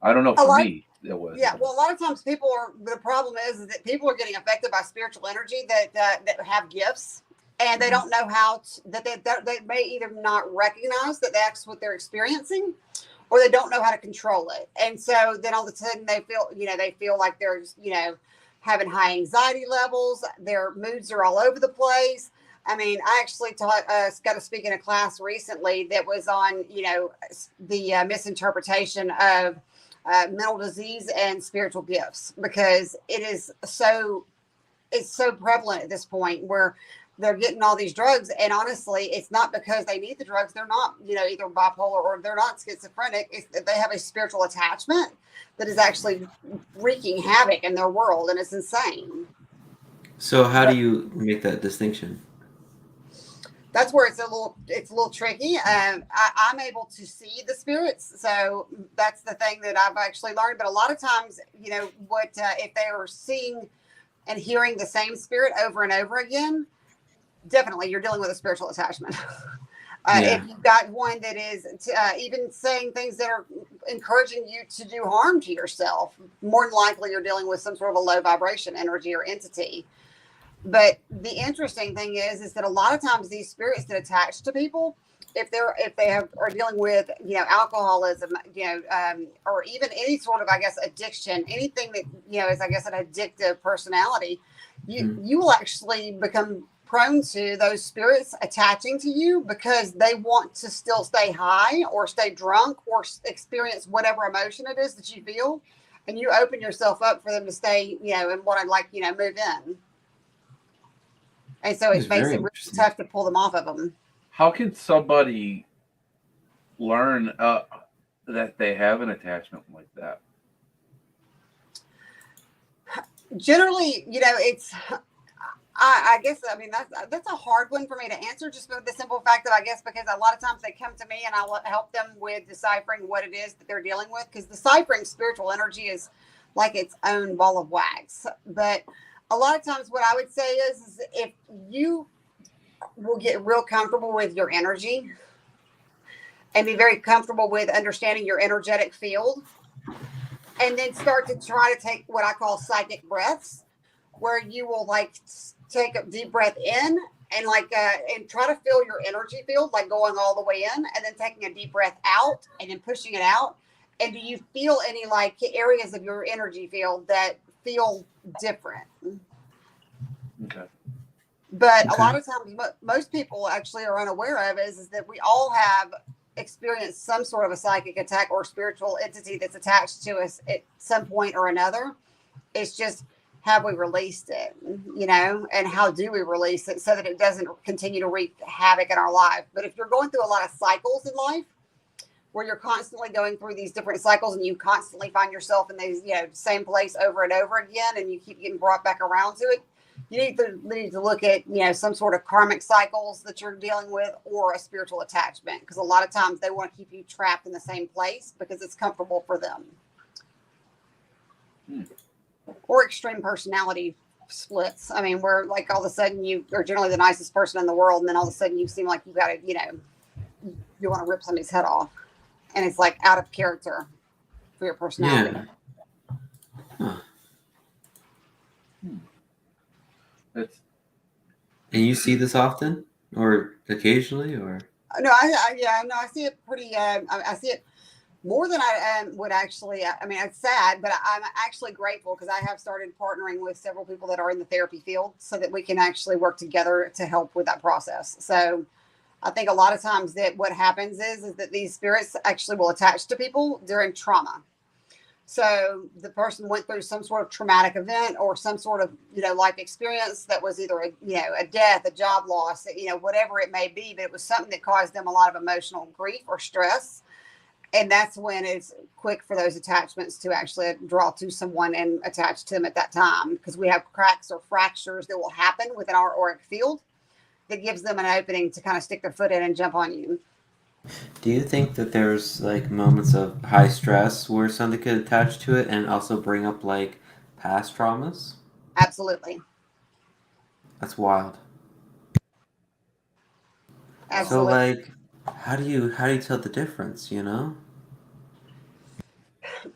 I don't know, for me it was. Yeah, well, a lot of times the problem is that people are getting affected by spiritual energy that have gifts, and they don't know how they may either not recognize that that's what they're experiencing, or they don't know how to control it. And so then all of a sudden they feel like they're, having high anxiety levels. Their moods are all over the place. I mean, I actually got to speak in a class recently that was on, the misinterpretation of mental disease and spiritual gifts, because it's so prevalent at this point where they're getting all these drugs, and honestly, it's not because they need the drugs. They're not, either bipolar or they're not schizophrenic. They have a spiritual attachment that is actually wreaking havoc in their world, and it's insane. So how do you make that distinction? That's where it's a little tricky. I'm able to see the spirits, so that's the thing that I've actually learned. But a lot of times, if they are seeing and hearing the same spirit over and over again, definitely you're dealing with a spiritual attachment. Yeah. If you've got one that is even saying things that are encouraging you to do harm to yourself, more than likely you're dealing with some sort of a low vibration energy or entity. But the interesting thing is that a lot of times these spirits that attach to people, if they are dealing with alcoholism, or even any sort of, I guess, addiction, anything that is, I guess, an addictive personality, you will actually become prone to those spirits attaching to you because they want to still stay high or stay drunk or experience whatever emotion it is that you feel, and you open yourself up for them to stay, and want to move in. And so it makes it really tough to pull them off of them. How can somebody learn that they have an attachment like that? Generally, it's, I guess, I mean, that's a hard one for me to answer, just for the simple fact that I guess because a lot of times they come to me and I'll help them with deciphering what it is that they're dealing with, because deciphering spiritual energy is like its own ball of wax. But a lot of times what I would say is if you will get real comfortable with your energy and be very comfortable with understanding your energetic field, and then start to try to take what I call psychic breaths, where you will take a deep breath in and and try to feel your energy field, like going all the way in and then taking a deep breath out and then pushing it out. And do you feel any areas of your energy field that feel different? Okay. But a lot of times, most people actually are unaware of is that we all have experienced some sort of a psychic attack or spiritual entity that's attached to us at some point or another. It's just, have we released it, and how do we release it so that it doesn't continue to wreak havoc in our life? But if you're going through a lot of cycles in life, where you're constantly going through these different cycles and you constantly find yourself in these, same place over and over again, and you keep getting brought back around to it, you need to look at, some sort of karmic cycles that you're dealing with, or a spiritual attachment, because a lot of times they want to keep you trapped in the same place because it's comfortable for them. Or extreme personality splits. I mean, where all of a sudden you are generally the nicest person in the world, and then all of a sudden you seem like you got to, you want to rip somebody's head off, and it's out of character for your personality. Yeah. Huh. And you see this often, or occasionally, or? No, I see it pretty. I see it more than I would actually. I mean, it's sad, but I'm actually grateful because I have started partnering with several people that are in the therapy field, so that we can actually work together to help with that process. So, I think a lot of times that what happens is that these spirits actually will attach to people during trauma. So the person went through some sort of traumatic event or some sort of, life experience that was either a death, a job loss, whatever it may be, but it was something that caused them a lot of emotional grief or stress. And that's when it's quick for those attachments to actually draw to someone and attach to them at that time, because we have cracks or fractures that will happen within our auric field that gives them an opening to kind of stick their foot in and jump on you. Do you think that there's moments of high stress where something could attach to it and also bring up past traumas? Absolutely. That's wild. Absolutely. So how do you tell the difference, That's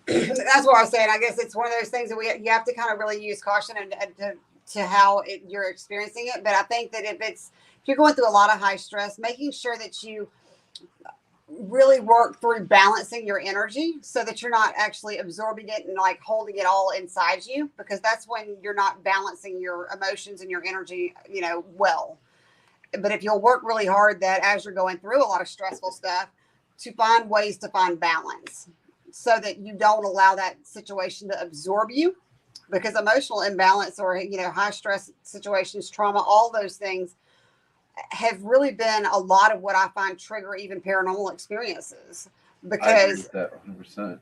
what I was saying. I guess it's one of those things that you have to kind of really use caution and to how you're experiencing it. But I think that if you're going through a lot of high stress, making sure that you really work through balancing your energy so that you're not actually absorbing it and holding it all inside you, because that's when you're not balancing your emotions and your energy, well. But if you'll work really hard that as you're going through a lot of stressful stuff, to find ways to find balance so that you don't allow that situation to absorb you, because emotional imbalance or, high stress situations, trauma, all those things have really been a lot of what I find trigger even paranormal experiences, because I agree with that 100%.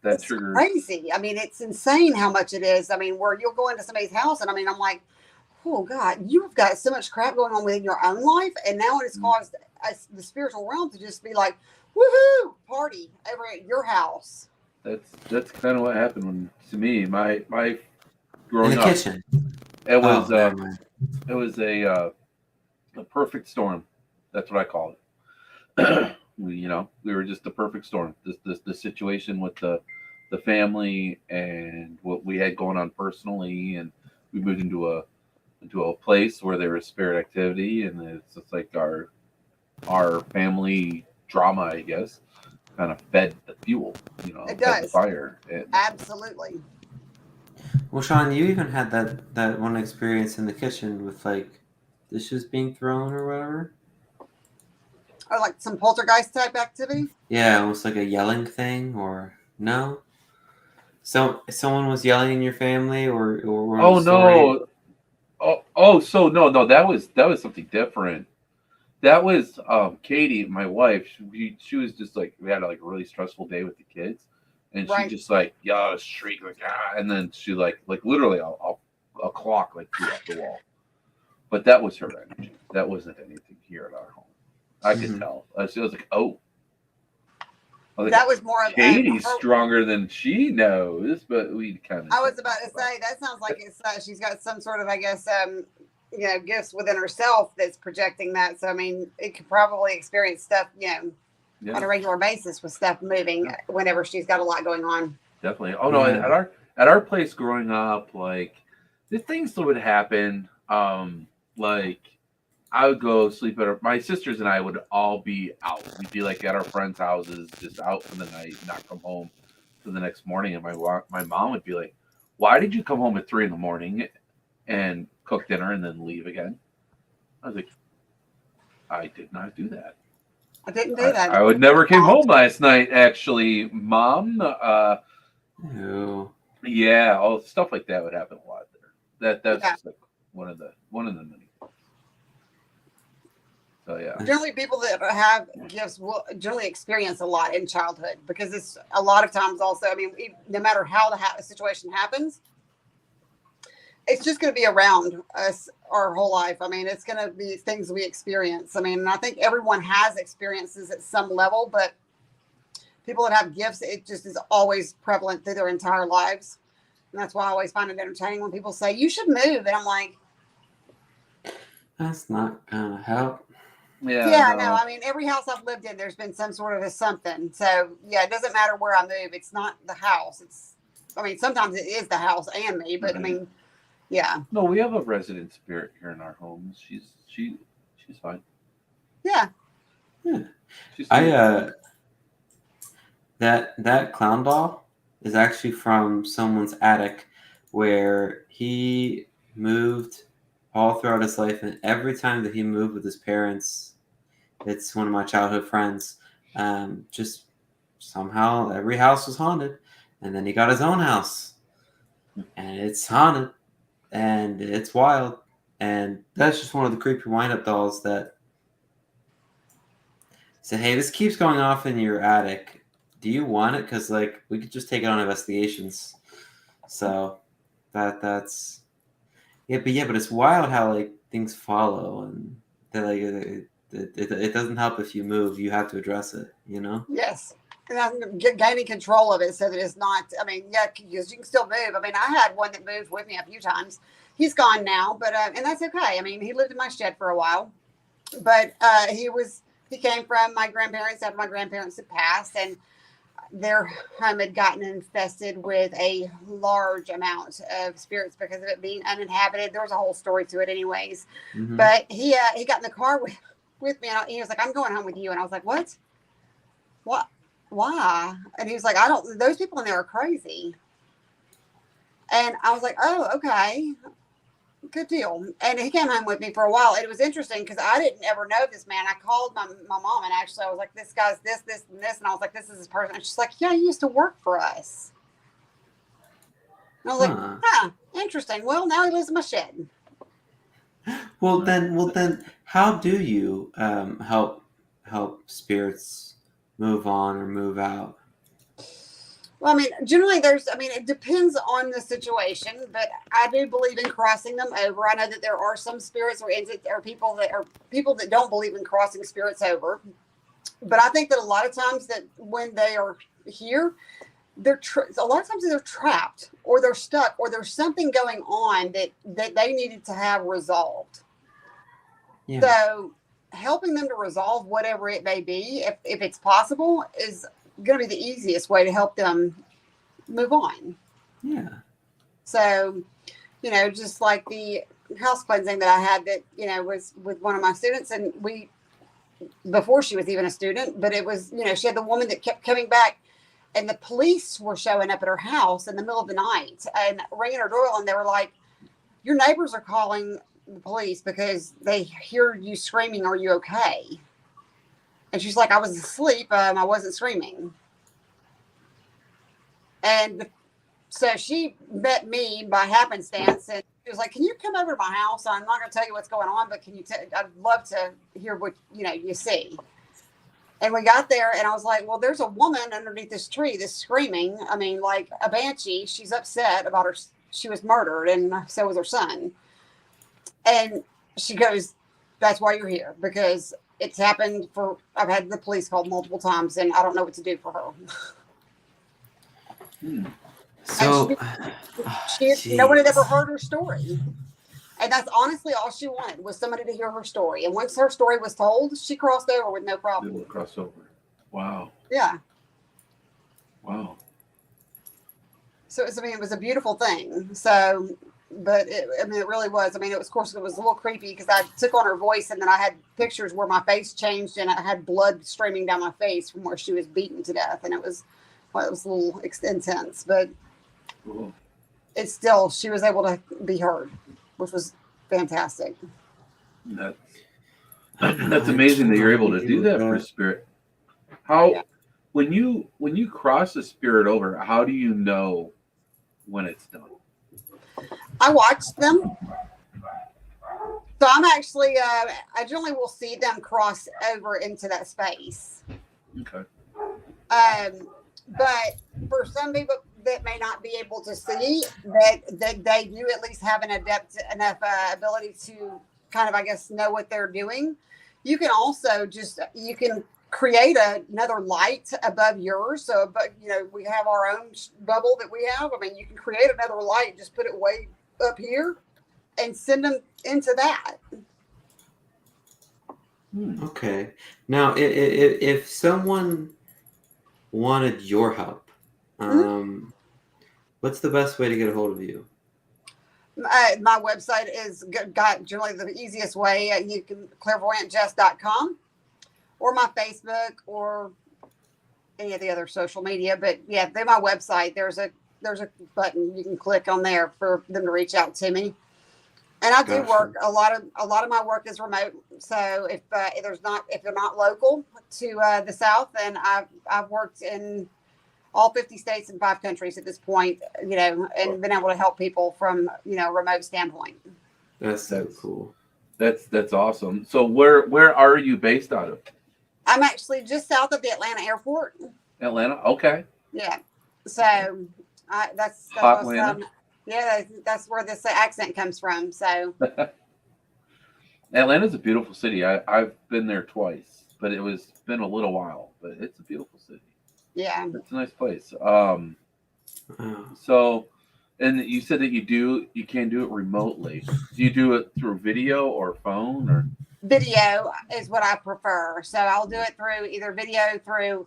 That triggers crazy. I mean, it's insane how much it is. I mean, where you'll go into somebody's house and I'm like, oh God, you've got so much crap going on within your own life, and now it's caused the spiritual realm to just be like, woohoo, party over at your house. That's kind of what happened to me. My growing in the up, kitchen. It was a perfect storm. That's what I call it. we were just the perfect storm. The situation with the family and what we had going on personally, and we moved into a place where there was spirit activity, and it's just like our family drama, I guess, kind of fed the fuel, It fed the does. fire. And Absolutely. Well, Sean, you even had that one experience in the kitchen with like dishes being thrown or whatever. Or like some poltergeist type activity. Yeah, almost like a yelling thing, or no? So someone was yelling in your family, or oh story? no, so no, that was something different. That was Katie, my wife. She was just like, we had like a really stressful day with the kids, and she Right. just like yelled, shriek like and then she like literally a clock like flew off the wall. But that was her energy. That wasn't anything here at our home. I could tell. I was like, oh. That was more of Katie's stronger than she knows, but we kind of. I was about to say that sounds like it's she's got some sort of, I guess, gifts within herself that's projecting that. So I mean, it could probably experience stuff, on a regular basis with stuff moving whenever she's got a lot going on. Definitely. Oh no, at our place growing up, like the things that would happen, like I would go sleep at my sisters and I would all be out. We'd be like at our friends' houses, just out for the night, not come home for the next morning. And my mom would be like, "Why did you come home at 3 a.m. and cook dinner and then leave again?" I was like, "I did not do that. I didn't do that. I would never came home last night, actually, Mom." No. Yeah, stuff like that would happen a lot there. That's just like one of the many. So yeah. Generally, people that have gifts will generally experience a lot in childhood, because it's a lot of times also, I mean, no matter how the situation happens, it's just going to be around us our whole life. I mean, it's going to be things we experience. I mean, I think everyone has experiences at some level, but people that have gifts, it just is always prevalent through their entire lives. And that's why I always find it entertaining when people say, "You should move." And I'm like, that's not going to help. Yeah, no. I mean, every house I've lived in, there's been some sort of a something. So yeah, it doesn't matter where I move. It's not the house. I mean, sometimes it is the house and me, but I mean, yeah. No, we have a resident spirit here in our home. She's fine. Yeah. She's that clown doll is actually from someone's attic where he moved all throughout his life, and every time that he moved with his parents, it's one of my childhood friends, just somehow every house was haunted, and then he got his own house and it's haunted and it's wild, and that's just one of the creepy wind-up dolls that say, "Hey, this keeps going off in your attic. Do you want it? Because like we could just take it on investigations." So that's but it's wild how like things follow, and that like it doesn't help if you move. You have to address it, Yes. And I'm gaining control of it so that it's not, I mean, yeah, because you can still move. I mean, I had one that moved with me a few times. He's gone now, but, and that's okay. I mean, he lived in my shed for a while, but he came from my grandparents after my grandparents had passed, and their home had gotten infested with a large amount of spirits because of it being uninhabited. There was a whole story to it anyways. Mm-hmm. But he got in the car with me, and he was like, "I'm going home with you." And I was like, "What? Why?" And he was like, those people in there are crazy. And I was like, "Oh, okay. Good deal." And he came home with me for a while. It was interesting because I didn't ever know this man. I called my mom, and actually I was like, "This guy's this, and this." And I was like, "This is his person." And she's like, "Yeah, he used to work for us." And I was like, interesting. Well, now he lives in my shed. Well, then how do you help spirits move on or move out? Well, I mean, generally it depends on the situation, but I do believe in crossing them over. I know that there are some spirits or people that don't believe in crossing spirits over. But I think that a lot of times that when they are here, a lot of times they're trapped or they're stuck or there's something going on that they needed to have resolved. Yeah. So helping them to resolve whatever it may be, if it's possible, is going to be the easiest way to help them move on. Yeah. So, just like the house cleansing that I had that, was with one of my students, and before she was even a student, but it was, she had the woman that kept coming back, and the police were showing up at her house in the middle of the night and ringing her doorbell, and they were like, your neighbors are calling the police because they hear you screaming. Are you okay? And she's like, I was asleep. I wasn't screaming. And so she met me by happenstance, and she was like, can you come over to my house? I'm not going to tell you what's going on, but I'd love to hear what, you see. And we got there, and I was like, well, there's a woman underneath this tree that's screaming. I mean, like a banshee. She's upset about she was murdered, and so was her son. And she goes, that's why you're here, because it's happened I've had the police called multiple times, and I don't know what to do for her. So, no one had ever heard her story. And that's honestly all she wanted, was somebody to hear her story. And once her story was told, she crossed over with no problem. Able to cross over. Wow. Yeah. Wow. So it was a beautiful thing. So, but it really was. It was, of course, it was a little creepy because I took on her voice, and then I had pictures where my face changed and I had blood streaming down my face from where she was beaten to death. And it was a little intense, but Cool. it's still, she was able to be heard, which was fantastic. That's amazing that you're able to do that for spirit. When you cross a spirit over, how do you know when it's done? I watched them. So I'm actually, I generally will see them cross over into that space. Okay. But for some people that may not be able to see, that they do at least have an adept enough ability to kind of, I guess, know what they're doing. You can also you can create another light above yours. So, but we have our own bubble that we have. You can create another light, just put it way up here and send them into that. Okay. Now, if someone wanted your help, what's the best way to get a hold of you? My website is got generally the easiest way. You can clairvoyantjess.com or my Facebook or any of the other social media. But yeah, through my website, there's a button you can click on there for them to reach out to me. And I do work a lot of my work is remote. So if they're not local to the South, then I've worked in all 50 states and 5 countries at this point, and been able to help people from a remote standpoint. That's so cool. That's awesome. So where are you based out of? I'm actually just south of the Atlanta airport. Atlanta. Okay. Yeah. So that's Hot Atlanta. Yeah, that's where this accent comes from. So Atlanta's a beautiful city. I've been there twice, but it's been a little while. But it's a beautiful city. Yeah, it's a nice place. So, and you said that you can do it remotely. Do you do it through video or phone or? Video is what I prefer. So I'll do it through either video through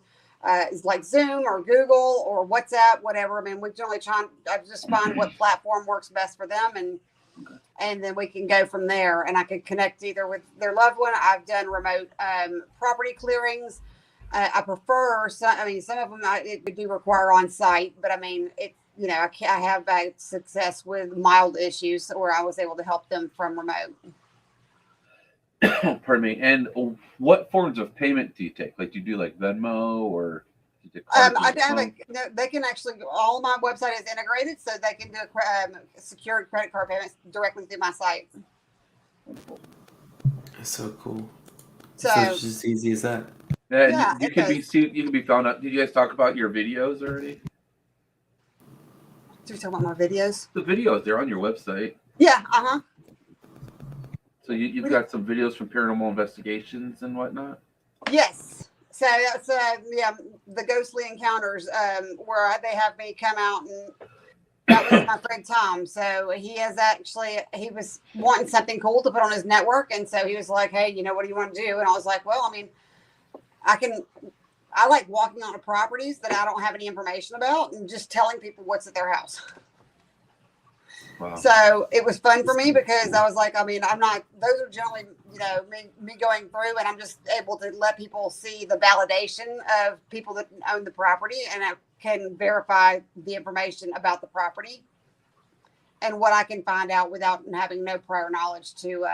like Zoom or Google or WhatsApp, whatever. We generally I just find what platform works best for them, and then we can go from there. And I can connect either with their loved one. I've done remote property clearings. I prefer some of them. It do require on site, but I have had success with mild issues where I was able to help them from remote. Pardon me. And what forms of payment do you take? Like, do you do like Venmo or? They can actually. All of my website is integrated, so they can do secured credit card payments directly through my site. That's so cool. So it's just as easy as that. Yeah, you can be found out. Did you guys talk about your videos already? Did you talk about my videos? The videos, they're on your website. Yeah. So you've got some videos from paranormal investigations and whatnot? Yes. So that's the ghostly encounters where they have me come out That was my friend Tom. So he was wanting something cool to put on his network. And so he was like, hey, what do you want to do? And I was like, well, I mean, I like walking on properties that I don't have any information about and just telling people what's at their house. Wow. So it was fun for me because I was like, I mean, those are generally, me going through, and I'm just able to let people see the validation of people that own the property, and I can verify the information about the property and what I can find out without having no prior knowledge to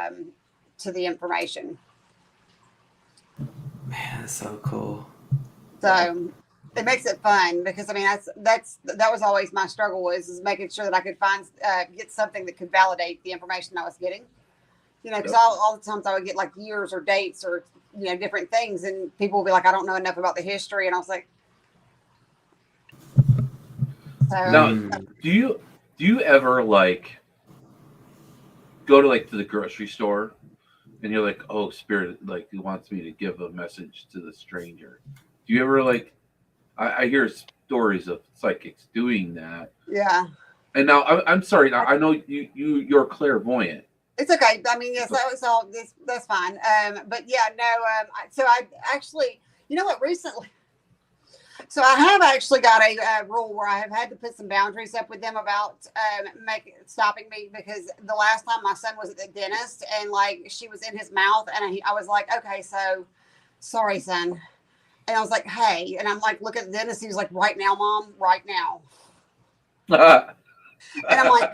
the information. Man, that's so cool. So it makes it fun because I mean that was always my struggle was making sure that I could get something that could validate the information I was getting. Because all the times I would get like years or dates or different things, and people would be like, I don't know enough about the history, and I was like, so. Now, do you ever like go to the grocery store and you're like, oh, spirit like wants me to give a message to the stranger? Do you ever like? I hear stories of psychics doing that. Yeah. And now I'm sorry. Now I know you're clairvoyant. It's okay. I mean, yes, that was all. That's fine. But yeah, no. So I actually, what? Recently, so I have actually got a rule where I have had to put some boundaries up with them about stopping me, because the last time my son was at the dentist and like she was in his mouth, and I was like, okay, so sorry, son. And I was like, hey, and I'm like, look at the dentist. He was like, right now, Mom, right now. And I'm like,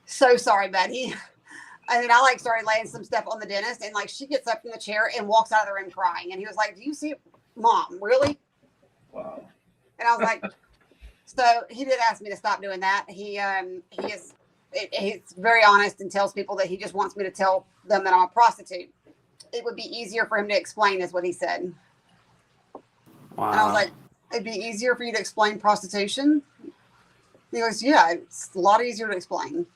so sorry, buddy. And then I started laying some stuff on the dentist, and she gets up from the chair and walks out of the room crying. And he was like, do you see it? Mom, really? Wow. And I was like, so he did ask me to stop doing that. He's very honest and tells people that he just wants me to tell them that I'm a prostitute. It would be easier for him to explain, is what he said. Wow. And I was like, it'd be easier for you to explain prostitution? He goes, yeah, it's a lot easier to explain.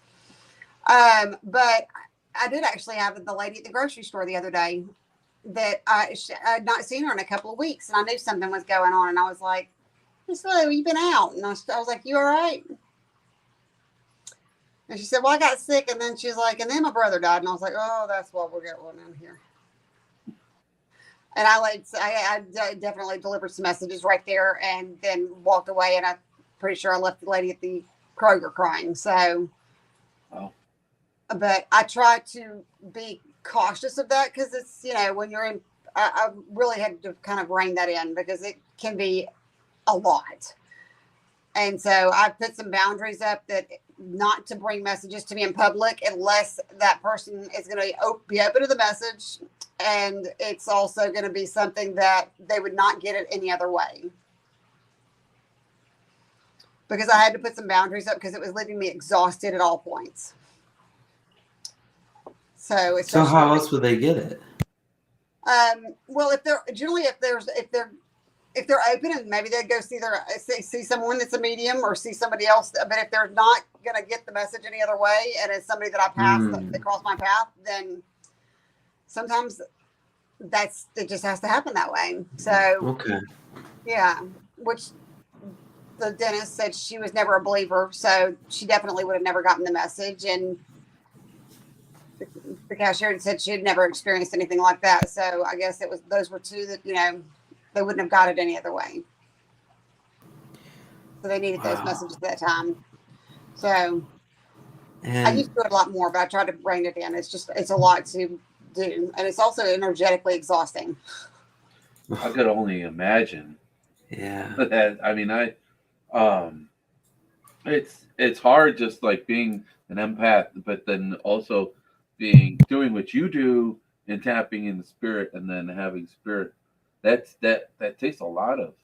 But I did actually have the lady at the grocery store the other day that I had not seen her in a couple of weeks, and I knew something was going on, and I was like, so you've been out? And I was like, you all right? And she said, well, I got sick, and then she's like, and then my brother died, and I was like, oh, that's what we're going on here. And I definitely delivered some messages right there and then walked away. And I'm pretty sure I left the lady at the Kroger crying. So, But I try to be cautious of that because it's, when you're in, I really had to kind of rein that in because it can be a lot. And so I put some boundaries up that not to bring messages to me in public unless that person is going to be open to the message. And it's also going to be something that they would not get it any other way. Because I had to put some boundaries up because it was leaving me exhausted at all points. So how else would they get it? Well, if they're open, and maybe they'd go see someone that's a medium or see somebody else. But if they're not going to get the message any other way, and it's somebody that I passed that crossed my path, then sometimes it just has to happen that way. So, okay. Yeah, which the dentist said she was never a believer, so she definitely would have never gotten the message. And the cashier said she had never experienced anything like that. So I guess those were two that, they wouldn't have got it any other way. So they needed those messages at that time. So I used to do it a lot more, but I tried to rein it in. It's a lot to do. And it's also energetically exhausting. I could only imagine. Yeah. It's hard just like being an empath, but then also doing what you do and tapping in the spirit and then having spirit. That takes a lot of.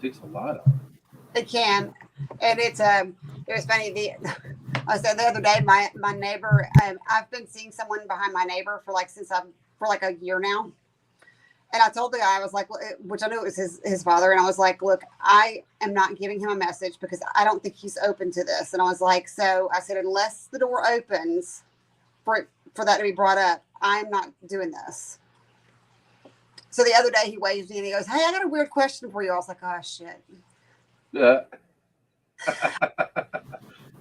It can, and it was funny. I said the other day, my neighbor. I've been seeing someone behind my neighbor for a year now, and I told the guy, I was like, which I knew it was his father, and I was like, look, I am not giving him a message because I don't think he's open to this. And I was like, so I said, unless the door opens for that to be brought up, I'm not doing this. So the other day he waved me and he goes, hey, I got a weird question for you. I was like, oh, shit. Yeah.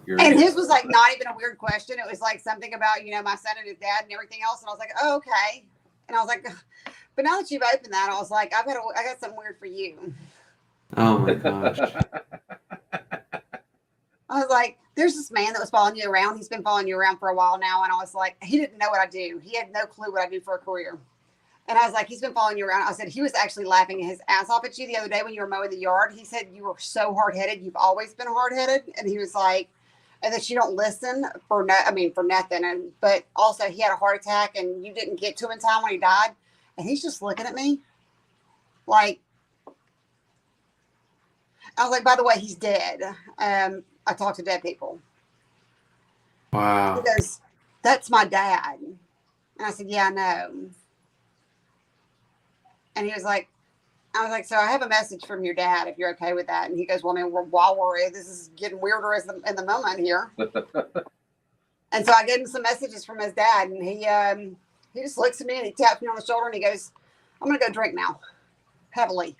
And his was like not even a weird question. It was like something about, my son and his dad and everything else. And I was like, oh, okay. And I was like, but now that you've opened that, I was like, I got something weird for you. Oh my gosh. I was like, there's this man that was following you around. He's been following you around for a while now. And I was like, he didn't know what I do. He had no clue what I do for a career. And I was like, he's been following you around. I said, he was actually laughing his ass off at you the other day when you were mowing the yard. He said, you were so hard-headed. You've always been hard-headed. And he was like, and that you don't listen for nothing. But also he had a heart attack and you didn't get to him in time when he died. And he's just looking at me like, I was like, by the way, he's dead. I talk to dead people. Wow. He goes, that's my dad. And I said, yeah, I know. And he was like, I was like, so I have a message from your dad, if you're okay with that. And he goes, well, I mean, this is getting weirder in the moment here. And so I gave him some messages from his dad, and he just looks at me and he taps me on the shoulder and he goes, I'm going to go drink now, heavily,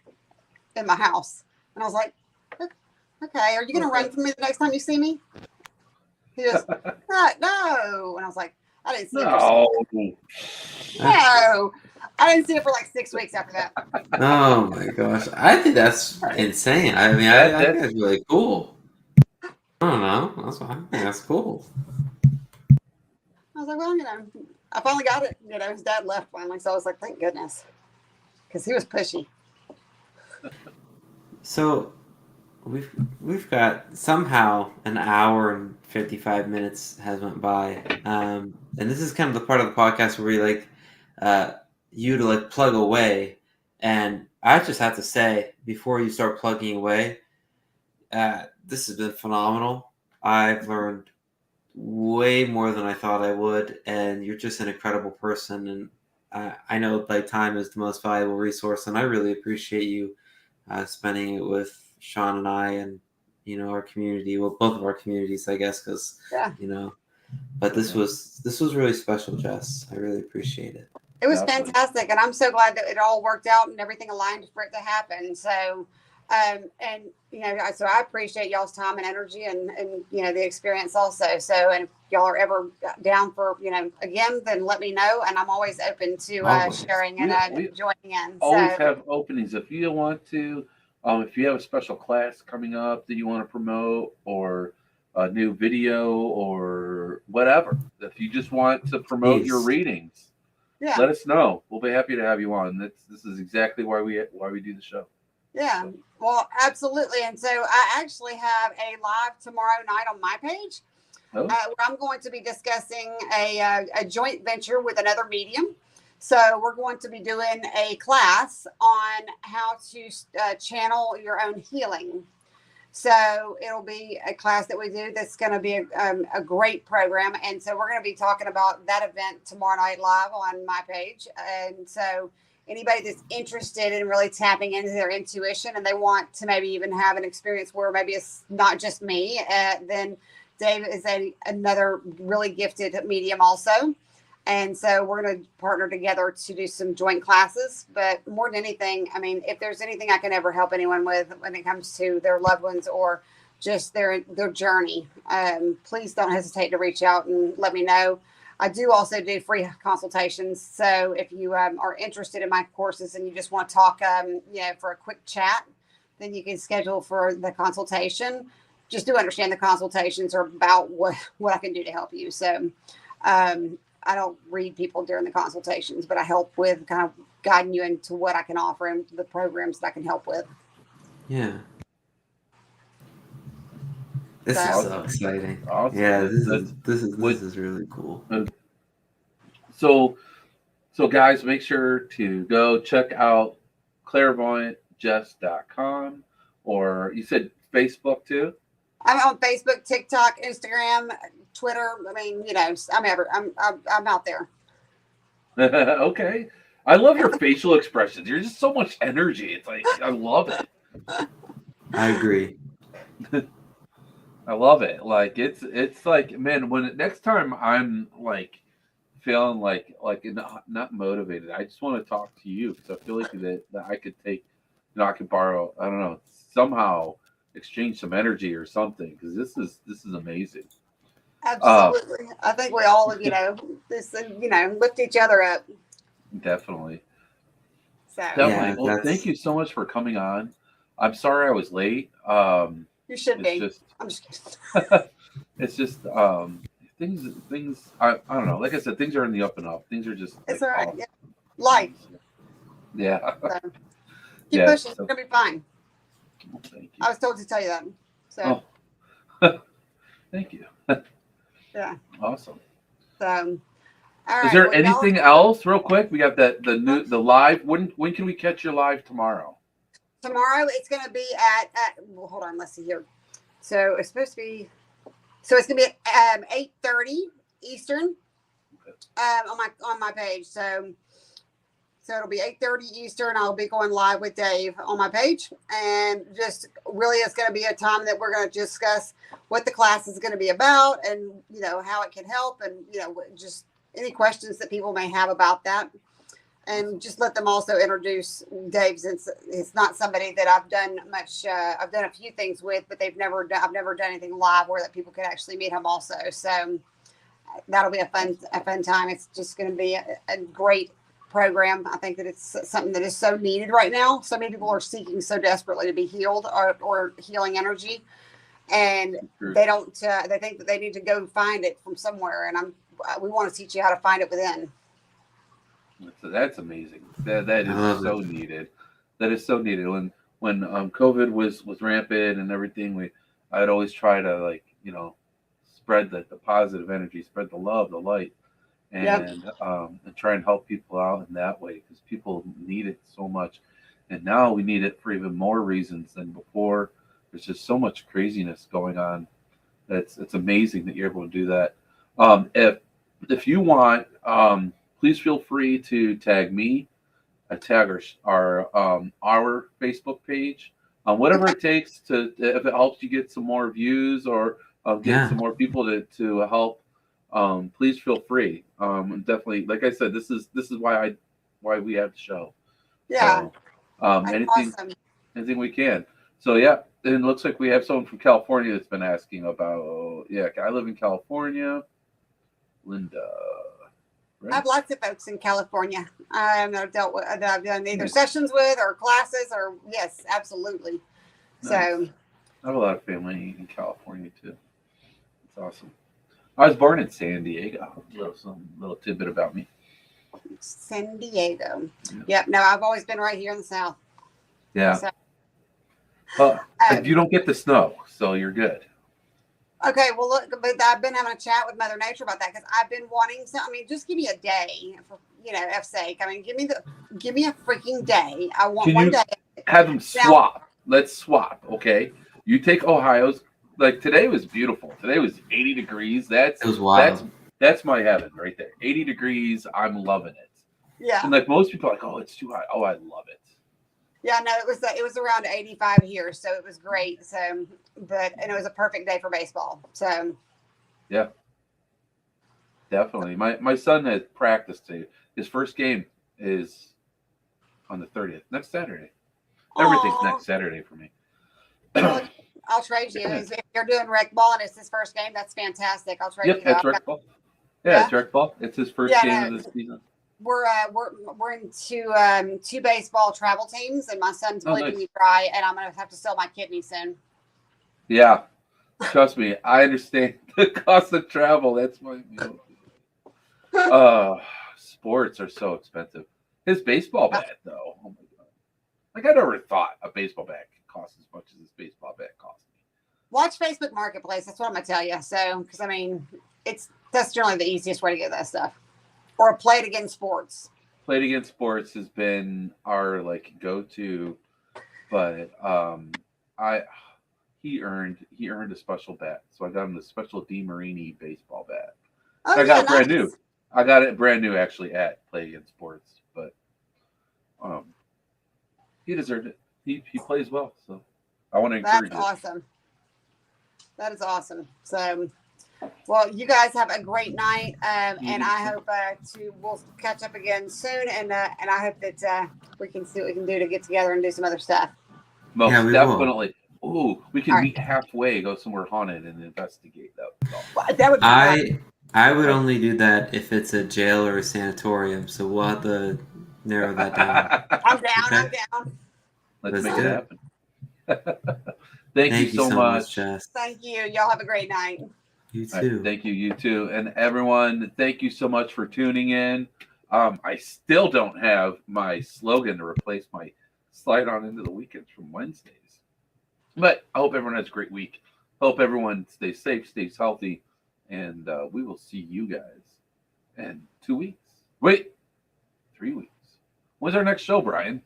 in my house. And I was like, okay, are you going to run from me the next time you see me? He goes, no. And I was like, I didn't see it. No. I didn't see it for like 6 weeks after that. Oh my gosh. I think that's insane. I mean, I think that's really cool. I don't know. I think that's cool. I was like, well, I finally got it. His dad left finally. So I was like, thank goodness. Because he was pushy. So we've got somehow an hour and 55 minutes has went by. And this is kind of the part of the podcast where we like you to like plug away. And I just have to say, before you start plugging away, this has been phenomenal. I've learned way more than I thought I would, and you're just an incredible person. And I know like time is the most valuable resource, and I really appreciate you spending it with Shawn and I, and our community. Well, both of our communities, I guess, because But this was really special, Jess. I really appreciate it. It was fantastic, and I'm so glad that it all worked out and everything aligned for it to happen. So, so I appreciate y'all's time and energy and the experience also. So, and if y'all are ever down for again, then let me know, and I'm always open to sharing and joining in. Always have openings if you want to. If you have a special class coming up that you want to promote, or a new video, or whatever, if you just want to promote your readings. Yeah. Let us know. We'll be happy to have you on. This is exactly why we do the show. Yeah, well, absolutely. And so I actually have a live tomorrow night on my page where I'm going to be discussing a joint venture with another medium. So we're going to be doing a class on how to channel your own healing. So it'll be a class that we do that's going to be a great program. And so we're going to be talking about that event tomorrow night live on my page. And so anybody that's interested in really tapping into their intuition and they want to maybe even have an experience where maybe it's not just me, then Dave is another really gifted medium also. And so we're going to partner together to do some joint classes. But more than anything, I mean, if there's anything I can ever help anyone with when it comes to their loved ones or just their journey, please don't hesitate to reach out and let me know. I do also do free consultations. So if you are interested in my courses and you just want to talk, for a quick chat, then you can schedule for the consultation. Just do understand the consultations are about what I can do to help you. So, I don't read people during the consultations, but I help with kind of guiding you into what I can offer and the programs that I can help with. Yeah. This is so exciting. Awesome. Yeah, this is really cool. So guys, make sure to go check out clairvoyantjess.com, or you said Facebook too? I'm on Facebook, TikTok, Instagram, Twitter. I mean, I'm out there. Okay. I love your facial expressions. You're just so much energy. It's like, I love it. I agree. I love it. Like it's like, man, next time I'm like feeling like not motivated, I just want to talk to you because I feel like that I could take, I could borrow, I don't know, somehow exchange some energy or something, because this is amazing. Absolutely. I think we all, lift each other up. Definitely. So Definitely. Well, thank you so much for coming on. I'm sorry I was late. You should be. I'm just kidding. It's just things. I don't know. Like I said, things are in the up and up. Things are just. It's all right. Yeah. Life. Yeah. So, keep pushing. It's gonna be fine. Well, thank you. I was told to tell you that. So. Thank you. Yeah. Awesome. So. All right. Is there anything else, real quick? We got the live. When can we catch you live tomorrow? Tomorrow it's going to be at well, hold on, let's see here. So it's supposed to be. So it's going to be at 8:30 Eastern on my page. So it'll be 8:30 Eastern. I'll be going live with Dave on my page, and just really it's going to be a time that we're going to discuss what the class is going to be about, and how it can help, and just any questions that people may have about that, and just let them also introduce Dave, since it's not somebody that I've done much. I've done a few things with, but I've never done anything live where that people could actually meet him also. So that'll be a fun time. It's just going to be a great program. I think that it's something that is so needed right now. So many people are seeking so desperately to be healed or healing energy, and they think that they need to go find it from somewhere. And we want to teach you how to find it within. So that's amazing. That is so needed. That is so needed. When COVID was rampant and everything, I'd always try to spread the positive energy, spread the love, the light, and try and help people out in that way, because people need it so much, and now we need it for even more reasons than before. There's just so much craziness going on. It's amazing that you're able to do that. If you want, please feel free to tag me, tag our Facebook page, whatever it takes if it helps you get some more views or get some more people to help. Please feel free. Definitely, like I said, this is why we have the show. Yeah. So, anything we can. So yeah, and it looks like we have someone from California that's been asking about. Yeah, I live in California. Linda. Right? I have lots of folks in California I've dealt with, that I've done either sessions with or classes, or yes, absolutely. Nice. So I have a lot of family in California too. It's awesome. I was born in San Diego. Little tidbit about me. San Diego. Yep. No, I've always been right here in the South. Yeah. So, you don't get the snow, so you're good. Okay, well, look, but I've been having a chat with Mother Nature about that, because I've been wanting to. I mean, just give me a day, for F's sake. I mean, give me a freaking day. I want one day. Have them swap. Let's swap, okay? You take Ohio's. Like today was beautiful. Today was 80 degrees. It was wild. That's my heaven right there. 80 degrees. I'm loving it. Yeah. And like most people are like, oh, it's too hot. Oh, I love it. Yeah, no, it was around 85 here, so it was great. So, and it was a perfect day for baseball. So, yeah, definitely. My son has practiced today. His first game is on the 30th, next Saturday. Everything's next Saturday for me. I'll trade you. If you're doing rec ball and it's his first game, that's fantastic. I'll trade you. It's rec ball. Yeah, it's rec ball. It's his first game of the season. We're into two baseball travel teams, and my son's bleeding me dry, and I'm gonna have to sell my kidney soon. Yeah, trust me, I understand the cost of travel. That's my sports are so expensive. His baseball bat, though, oh my god! Like I never thought a baseball bat cost as much as this baseball bat cost me. Watch Facebook Marketplace. That's what I'm gonna tell you. So, because I mean, that's generally the easiest way to get that stuff. Or Play It Again Sports. Play It Again Sports has been our go-to, but he earned a special bat, so I got him the special DeMarini baseball bat. I got it brand new. I got it brand new actually at Play It Again Sports, but he deserved it. He plays well, so I want to encourage it. That's awesome. That is awesome. So. Well, you guys have a great night, and I hope we'll catch up again soon. And I hope that we can see what we can do to get together and do some other stuff. Most definitely. Ooh, we can All right. meet halfway, go somewhere haunted, and investigate. That would be fun. I would only do that if it's a jail or a sanatorium. So we'll have to narrow that down. I'm down. Okay. I'm down. Let's Let's make do it it. happen. Thank you so much. Jess. Thank you. Y'all have a great night. You All too. right, thank you, you too. And everyone, thank you so much for tuning in. I still don't have my slogan to replace my slide on into the weekends from Wednesdays. But I hope everyone has a great week. Hope everyone stays safe, stays healthy, and we will see you guys in 2 weeks. Wait, 3 weeks. When's our next show, Brian?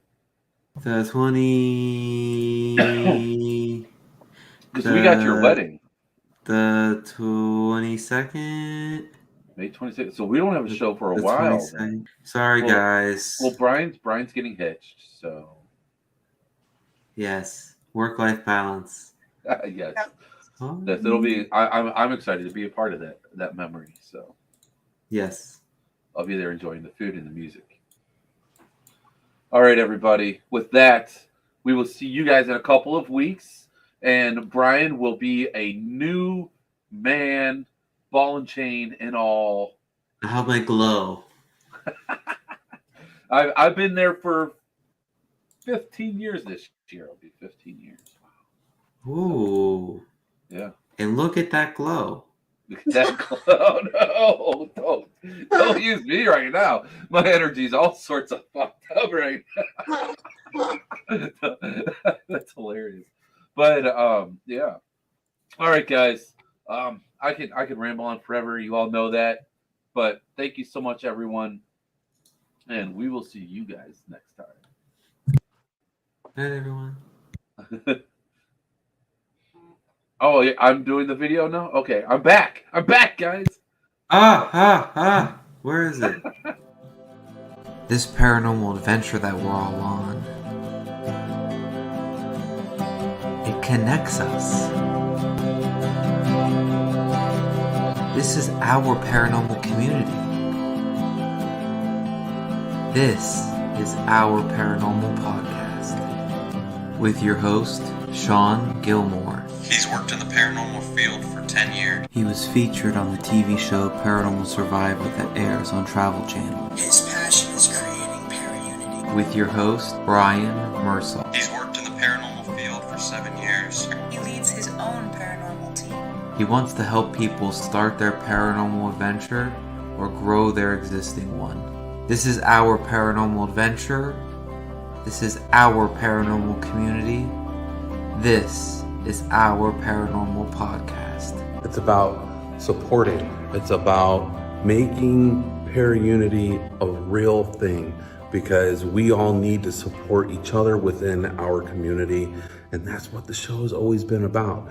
The 20. Because we got your wedding. The 22nd. May 26th. So we don't have a show for a The while. 22nd. Sorry, guys. Well, Brian's getting hitched, so Yes, work-life balance. yes. Oh. It'll be. I'm excited to be a part of that memory. So Yes. I'll be there enjoying the food and the music. All right, everybody. With that, we will see you guys in a couple of weeks, and Brian will be a new man, ball and chain and all. How about glow? I've been there for 15 years this year. It'll be 15 years. Ooh. Yeah. And look at that glow. Oh no! Don't use me right now. My energy's all sorts of fucked up right now. That's hilarious. But yeah. All right, guys. I could ramble on forever. You all know that. But thank you so much, everyone, and we will see you guys next time. Night, everyone. Oh, yeah, I'm doing the video now? Okay, I'm back. I'm back, guys. Where is it? This paranormal adventure that we're all on, it connects us. This is our paranormal community. This is our paranormal podcast with your host, Shawn Gilmore. He's worked in the paranormal field for 10 years. He was featured on the TV show Paranormal Survivor that airs on Travel Channel. His passion is creating para-unity. With your host, Brian Mersel. He's worked in the paranormal field for 7 years. He leads his own paranormal team. He wants to help people start their paranormal adventure or grow their existing one. This is our paranormal adventure. This is our paranormal community. This is our paranormal podcast. It's about supporting. It's about making para-unity a real thing, because we all need to support each other within our community, and that's what the show has always been about.